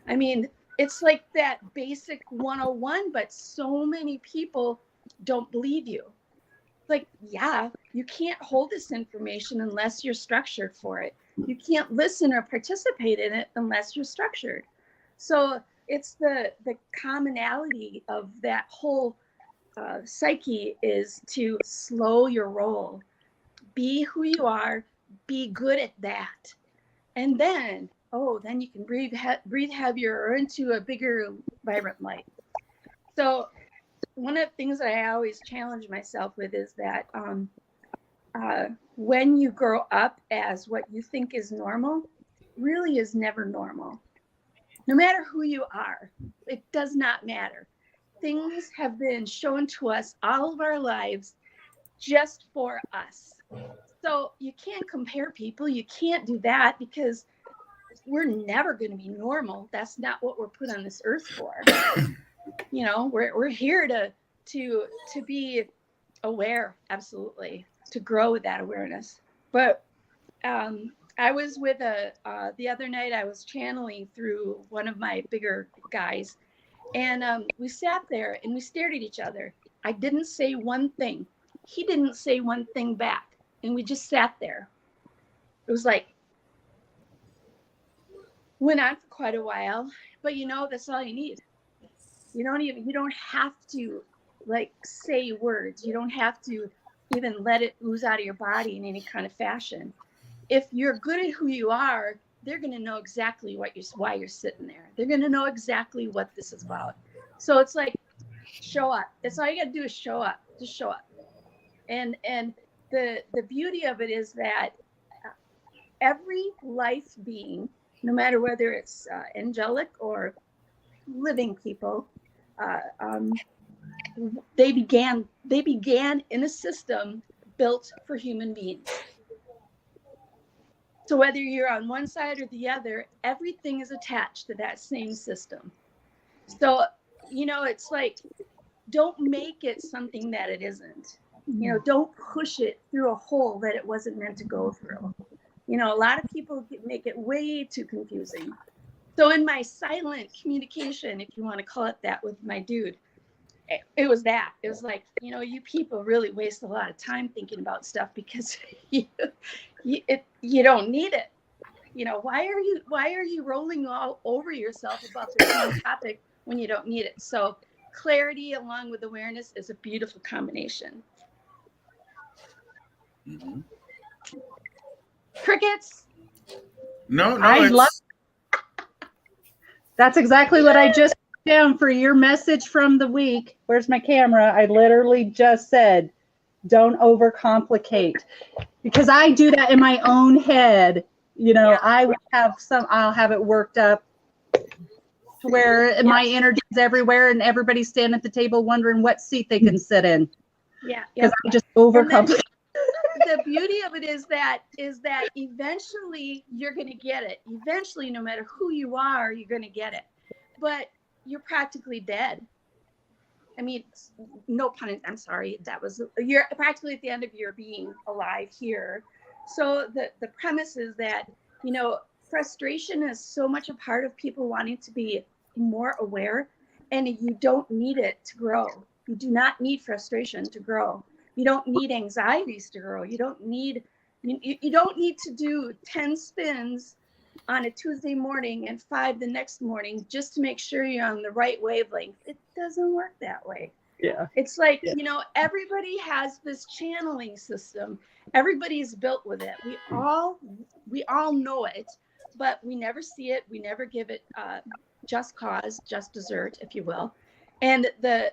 I mean, it's like that basic 101, but so many people don't believe you. Like, yeah, you can't hold this information unless you're structured for it. You can't listen or participate in it unless you're structured. So it's the commonality of that whole psyche is to slow your roll, be who you are, be good at that. And then you can breathe heavier or into a bigger vibrant light. So one of the things that I always challenge myself with is that when you grow up as what you think is normal, really is never normal. No matter who you are, it does not matter. Things have been shown to us all of our lives just for us. So you can't compare people. You can't do that because we're never going to be normal. That's not what we're put on this earth for. You know, we're here to be aware, absolutely, to grow with that awareness. But I was with the other night, I was channeling through one of my bigger guys, and we sat there and we stared at each other. I didn't say one thing. He didn't say one thing back. And we just sat there. It was like, went on for quite a while, but you know, that's all you need. You don't have to like say words. You don't have to even let it ooze out of your body in any kind of fashion. If you're good at who you are, they're going to know exactly why you're sitting there. They're going to know exactly what this is about. So it's like, show up. That's all you got to do is show up. Just show up. And the beauty of it is that every life being, no matter whether it's angelic or living people, they began in a system built for human beings. So whether you're on one side or the other, everything is attached to that same system. So, you know, it's like, don't make it something that it isn't. You know, don't push it through a hole that it wasn't meant to go through. You know, a lot of people make it way too confusing. So in my silent communication, if you want to call it that, with my dude, it was that. It was like, you know, you people really waste a lot of time thinking about stuff because you don't need it. You know, why are you rolling all over yourself about the same topic when you don't need it? So clarity along with awareness is a beautiful combination. Mm-hmm. Crickets. No, I love. That's exactly what I just put down for your message from the week. Where's my camera? I literally just said, don't overcomplicate, because I do that in my own head. You know, yeah. I'll have it worked up to where my energy is everywhere and everybody's standing at the table wondering what seat they can sit in. Yeah. Because I just overcomplicate. The beauty of it is that eventually you're going to get it. Eventually, no matter who you are, you're going to get it. But you're practically dead. I mean, no pun. I'm sorry. You're practically at the end of your being alive here. So the premise is that, you know, frustration is so much a part of people wanting to be more aware, and you don't need it to grow. You do not need frustration to grow. You don't need anxieties to grow. You don't need to do 10 spins on a Tuesday morning and 5 the next morning just to make sure you're on the right wavelength. It doesn't work that way. Yeah. It's like, you know, everybody has this channeling system. Everybody's built with it. We all know it, but we never see it. We never give it just cause, just dessert, if you will. And the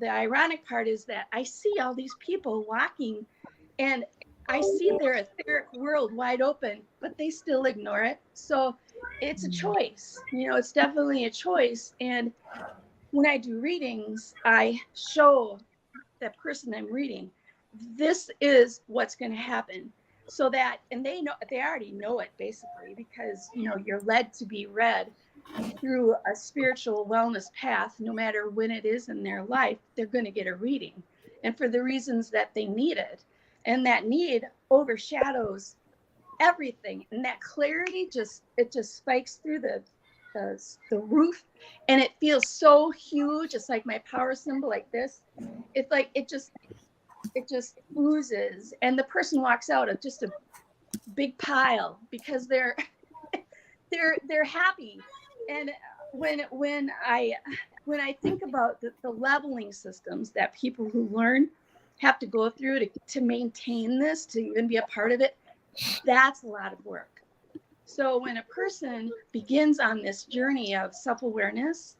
ironic part is that I see all these people walking and I see their etheric world wide open, but they still ignore it. So it's a choice. You know, it's definitely a choice. And when I do readings, I show that person I'm reading, this is what's going to happen. So that, and they already know it basically, because, you know, you're led to be read through a spiritual wellness path. No matter when it is in their life, they're going to get a reading, and for the reasons that they need it. And that need overshadows everything. And that clarity just spikes through the roof, and it feels so huge. It's like my power symbol, like this. It's like it just oozes, and the person walks out of just a big pile because they're happy. And when I think about the leveling systems that people who learn have to go through to maintain this, to even be a part of it, that's a lot of work. So when a person begins on this journey of self-awareness,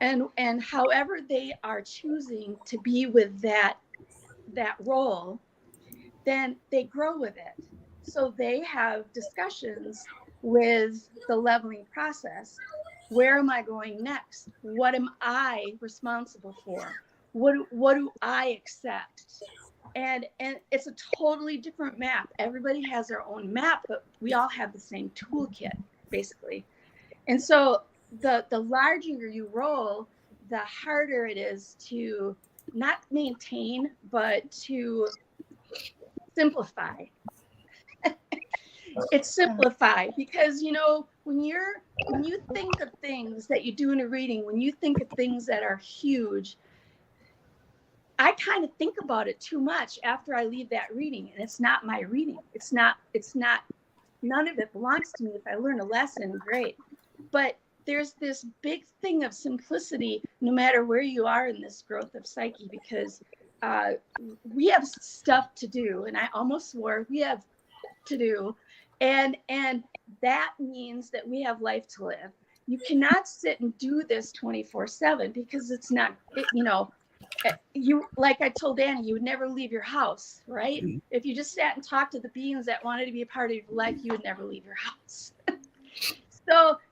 and however they are choosing to be with that role, then they grow with it. So they have discussions with the leveling process. Where am I going next? What am I responsible for? What do I accept? And it's a totally different map. Everybody has their own map, but we all have the same toolkit, basically. And so the larger you roll, the harder it is to not maintain, but to simplify. It's simplify because, you know, when you think of things that you do in a reading, when you think of things that are huge, I kind of think about it too much after I leave that reading, and it's not my reading. It's not, none of it belongs to me. If I learn a lesson, great. But there's this big thing of simplicity, no matter where you are in this growth of psyche, because we have stuff to do, and I almost swore we have to do, and that means that we have life to live. You cannot sit and do this 24/7 because it's not, you know, you, like I told Danny, you would never leave your house, right? If you just sat and talked to the beings that wanted to be a part of your life, you would never leave your house.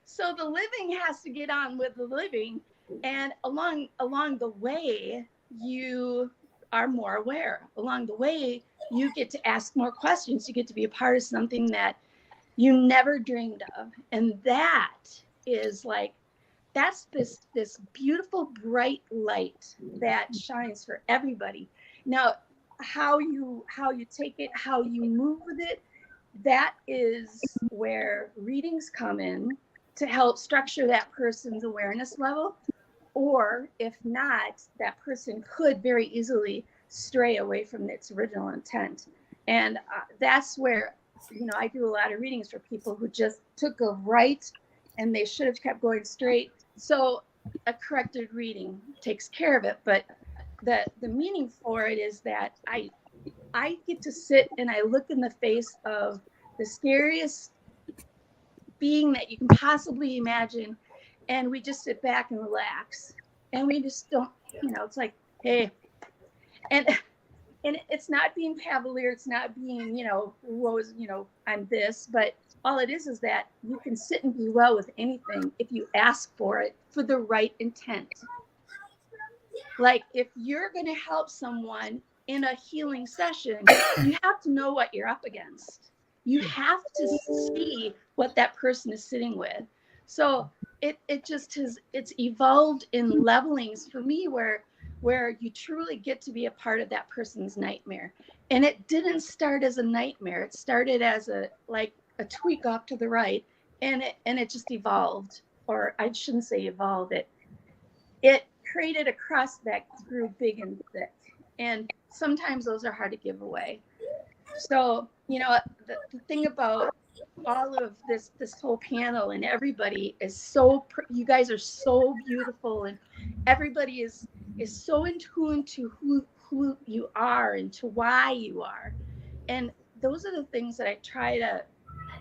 So the living has to get on with the living, and along the way, you are more aware. Along the way, you get to ask more questions. You get to be a part of something that you never dreamed of, and that is like, that's this beautiful bright light that shines for everybody. Now, how you take it, how you move with it, that is where readings come in to help structure that person's awareness level. Or if not, that person could very easily stray away from its original intent. And that's where, you know, I do a lot of readings for people who just took a right and they should have kept going straight. So a corrected reading takes care of it. But the meaning for it is that I get to sit and I look in the face of the scariest being that you can possibly imagine, and we just sit back and relax, and we just don't, you know, it's like, hey, and it's not being cavalier, it's not being, you know, woes, you know, I'm this, but all it is that you can sit and be well with anything if you ask for it for the right intent. Like, if you're going to help someone in a healing session, you have to know what you're up against. You have to see what that person is sitting with. So it just has, it's evolved in levelings for me where you truly get to be a part of that person's nightmare. And it didn't start as a nightmare. It started as a tweak off to the right, and it just evolved. Or I shouldn't say evolved, it created a crust that grew big and thick. And sometimes those are hard to give away. So, you know, the thing about all of this whole panel, and everybody is so, you guys are so beautiful, and everybody is so in tune to who you are and to why you are. And those are the things that I try to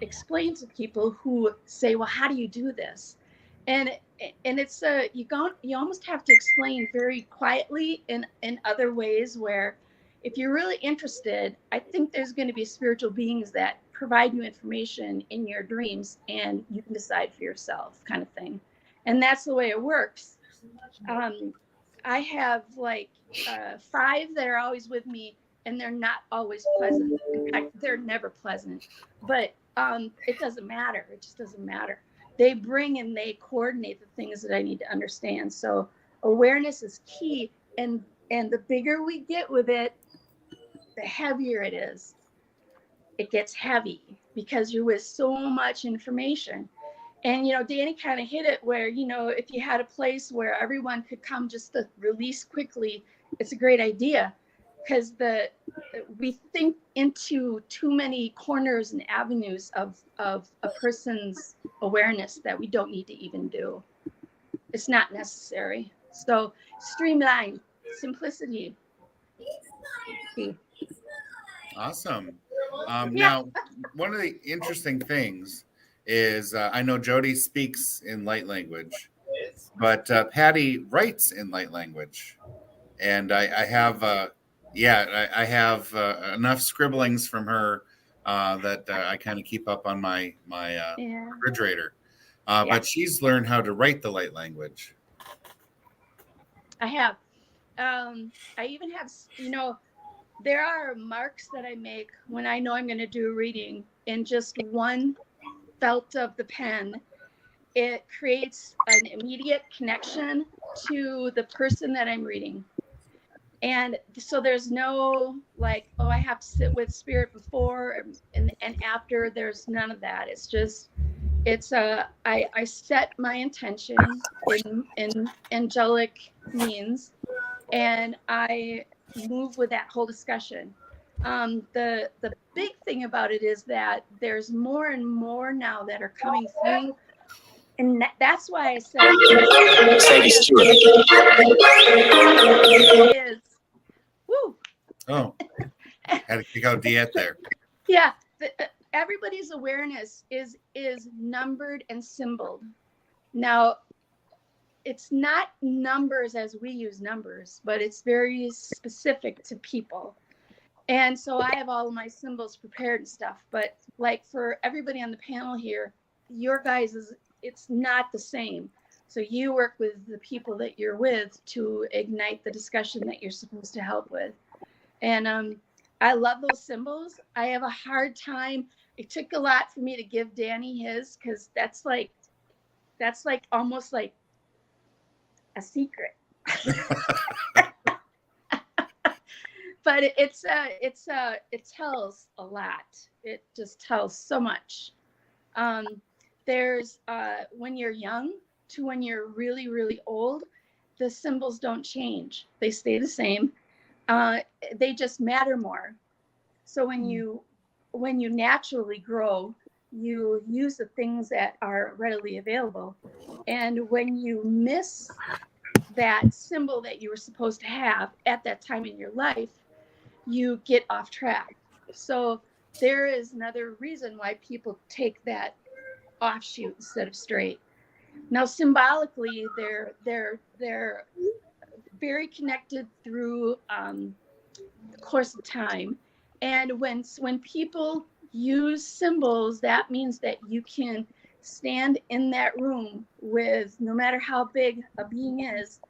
explain to people who say, well, how do you do this? And it's you almost have to explain very quietly in other ways, where if you're really interested, I think there's going to be spiritual beings that provide you information in your dreams, and you can decide for yourself, kind of thing. And that's the way it works. I have 5 that are always with me, and they're not always pleasant. In fact, they're never pleasant, but it doesn't matter. It just doesn't matter. They bring and they coordinate the things that I need to understand. So awareness is key. And the bigger we get with it, the heavier it is. It gets heavy because you're with so much information. And, you know, Danny kind of hit it where, you know, if you had a place where everyone could come just to release quickly, it's a great idea, because we think into too many corners and avenues of a person's awareness that we don't need to even do. It's not necessary. So streamline, simplicity. Awesome. Now, one of the interesting things is I know Jody speaks in light language. but Patty writes in light language, and I have I have enough scribblings from her that I kind of keep up on my Yeah. refrigerator. Yeah. But she's learned how to write the light language. I have. I even have, there are marks that I make when I know I'm going to do a reading in just one felt of the pen. It creates an immediate connection to the person that I'm reading. And so there's no like, oh, I have to sit with spirit before and after. There's none of that. It's just, I set my intention in angelic means, and I move with that whole discussion. The big thing about it is that there's more and more now that are coming through, and that's why I said is woo. Oh, had to kick out DeEtte there. Yeah, everybody's awareness is numbered and symboled. Now, it's not numbers as we use numbers, but it's very specific to people. And so I have all of my symbols prepared and stuff. But like for everybody on the panel here, your guys it's not the same. So you work with the people that you're with to ignite the discussion that you're supposed to help with. And I love those symbols. I have a hard time. It took a lot for me to give Danny his, because that's like almost like a secret. But it tells a lot. It just tells so much. There's when you're young to when you're really, really old, the symbols don't change. They stay the same. They just matter more. So when you naturally grow, you use the things that are readily available. And when you miss that symbol that you were supposed to have at that time in your life, you get off track. So there is another reason why people take that offshoot instead of straight. Now, symbolically, they're very connected through the course of time. And when people use symbols, that means that you can stand in that room with, no matter how big a being is,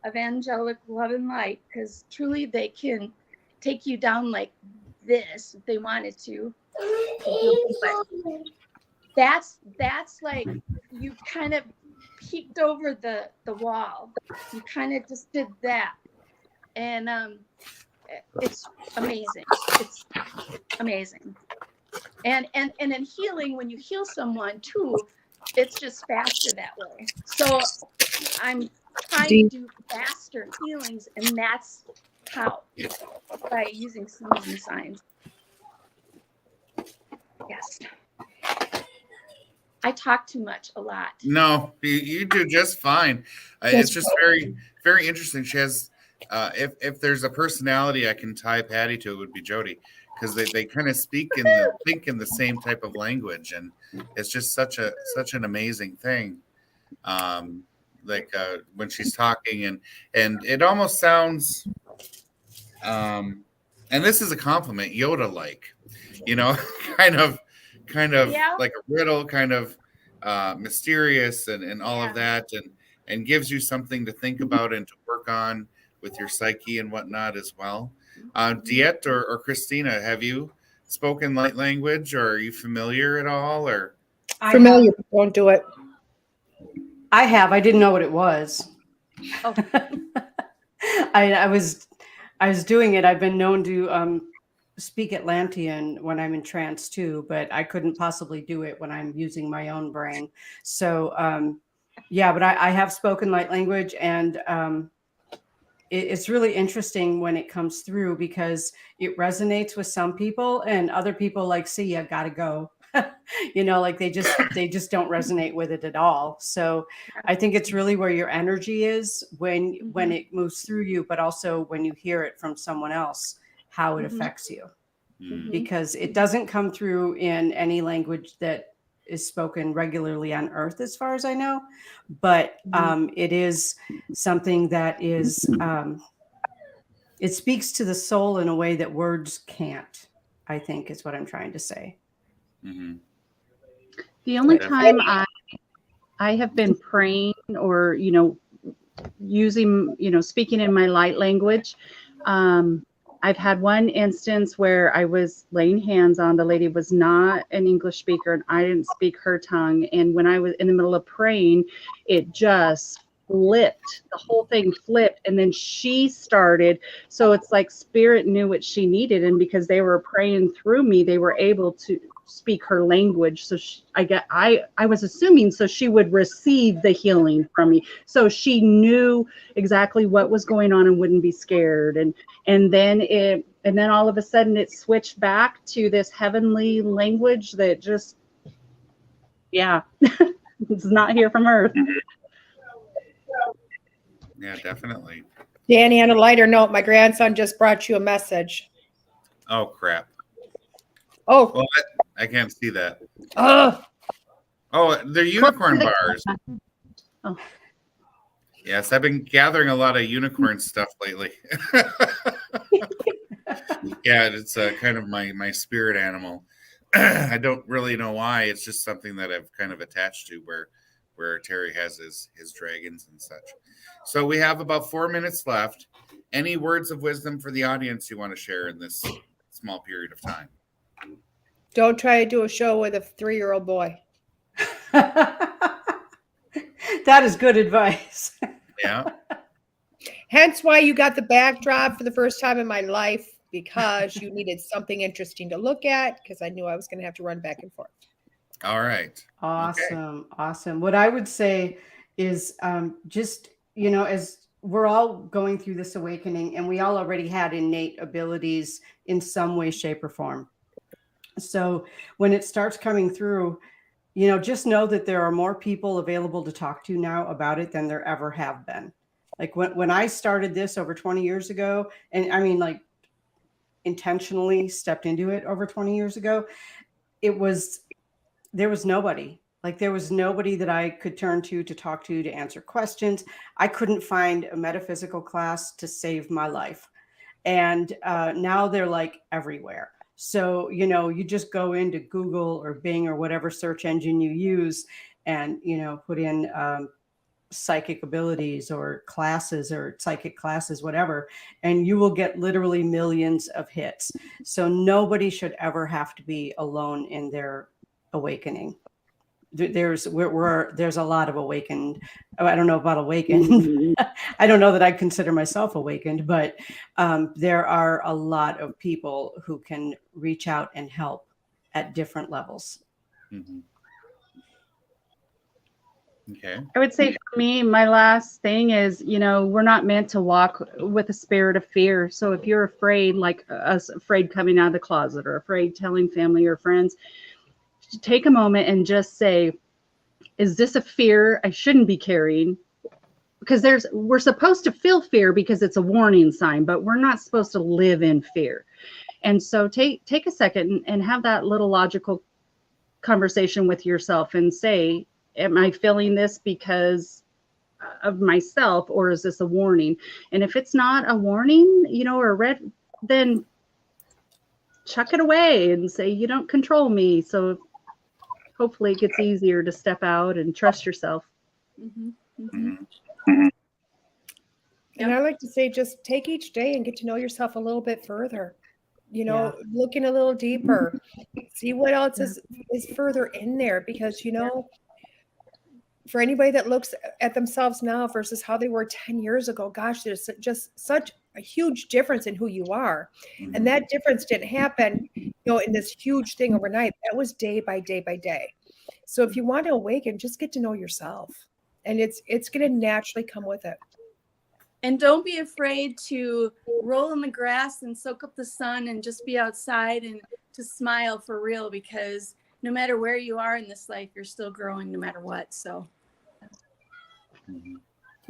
of angelic love and light, because truly they can take you down like this if they wanted to. But that's like you kind of peeked over the wall. You kind of just did that. And it's amazing. It's amazing. And in healing, when you heal someone too, it's just faster that way. So I'm trying to do faster healings, and that's how, by using symbols and signs. Yes. I talk too much a lot. No, you do just fine. It's just very, very interesting. She has, if there's a personality I can tie Patty to, it would be Jody, because they kind of think in the same type of language, and it's just such an amazing thing. When she's talking, and it almost sounds, and this is a compliment, Yoda-like, kind of Yeah. like a riddle, kind of mysterious and all of that, and gives you something to think about and to work on with your psyche and whatnot as well. DeEtte or Kristina, have you spoken light language, or are you familiar at all? Or familiar, but don't do it. I have. I didn't know what it was. Oh. I was doing it. I've been known to speak Atlantean when I'm in trance too, but I couldn't possibly do it when I'm using my own brain. So but I have spoken light language, and it's really interesting when it comes through, because it resonates with some people, and other people like, see ya, gotta go. Like they just don't resonate with it at all. So I think it's really where your energy is when it moves through you, but also when you hear it from someone else, how it affects you. Because it doesn't come through in any language that is spoken regularly on Earth, as far as I know. But it is something that is, it speaks to the soul in a way that words can't, I think is what I'm trying to say. Mm-hmm. The only time I have been praying or, using, speaking in my light language, I've had one instance where I was laying hands on, the lady was not an English speaker and I didn't speak her tongue. And when I was in the middle of praying, it just flipped. The whole thing flipped. And then she started. So it's like spirit knew what she needed. And because they were praying through me, they were able to speak her language. So I was assuming so she would receive the healing from me. So she knew exactly what was going on and wouldn't be scared. And then all of a sudden it switched back to this heavenly language that just, it's not here from Earth. Yeah, definitely. Danny, on a lighter note, my grandson just brought you a message. Oh, crap. Oh, Well, I can't see that. oh, they're unicorn bars. Oh. Yes, I've been gathering a lot of unicorn stuff lately. Yeah, it's kind of my spirit animal. I don't really know why. It's just something that I've kind of attached to where Terry has his dragons and such. So we have about 4 minutes left. Any words of wisdom for the audience you want to share in this small period of time? don't try to do a show with a 3-year-old boy. That is good advice. Yeah. Hence why you got the backdrop for the first time in my life, because you needed something interesting to look at, because I knew I was going to have to run back and forth. All right. Awesome. Okay. Awesome. What I would say is just, as we're all going through this awakening and we all already had innate abilities in some way, shape, or form. So when it starts coming through, just know that there are more people available to talk to now about it than there ever have been. Like when I started this over 20 years ago, and I mean, like intentionally stepped into it over 20 years ago, there was nobody. Like there was nobody that I could turn to talk to answer questions. I couldn't find a metaphysical class to save my life. And now they're like everywhere. So, you just go into Google or Bing or whatever search engine you use and, put in psychic abilities or classes or psychic classes, whatever, and you will get literally millions of hits. So nobody should ever have to be alone in their awakening. There's a lot of awakened. I don't know about awakened. I don't know that I consider myself awakened, but there are a lot of people who can reach out and help at different levels. Mm-hmm. Okay. I would say for me, my last thing is, we're not meant to walk with a spirit of fear. So if you're afraid, like us, afraid coming out of the closet or afraid telling family or friends, take a moment and just say, is this a fear I shouldn't be carrying? Because we're supposed to feel fear because it's a warning sign, but we're not supposed to live in fear. And so take a second and have that little logical conversation with yourself and say, am I feeling this because of myself, or is this a warning? And if it's not a warning, or a red, then chuck it away and say, you don't control me. So hopefully it gets easier to step out and trust yourself. Mm-hmm. Mm-hmm. And I like to say, just take each day and get to know yourself a little bit further. Looking a little deeper, see what else is further in there, because, for anybody that looks at themselves now versus how they were 10 years ago, gosh, there's just such a huge difference in who you are. Mm-hmm. And that difference didn't happen, in this huge thing overnight. That was day by day by day. So if you want to awaken, just get to know yourself, and it's going to naturally come with it. And don't be afraid to roll in the grass and soak up the sun and just be outside and to smile for real, because no matter where you are in this life, you're still growing no matter what. So. Mm-hmm.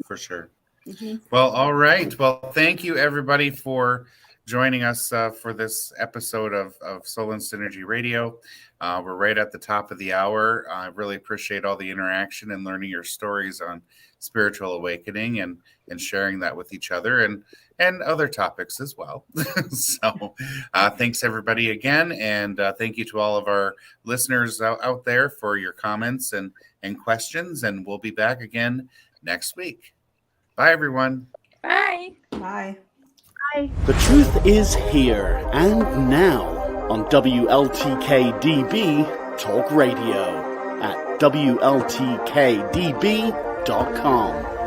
For sure. Mm-hmm. Well, all right. Well, thank you everybody for joining us for this episode of Soul and Synergy Radio. We're right at the top of the hour. I really appreciate all the interaction and learning your stories on spiritual awakening and sharing that with each other and other topics as well. So thanks everybody again. And thank you to all of our listeners out there for your comments and questions. And we'll be back again next week. Bye, everyone. Bye. Bye. Bye. The truth is here and now on WLTK-DB Talk Radio at WLTKDB.com.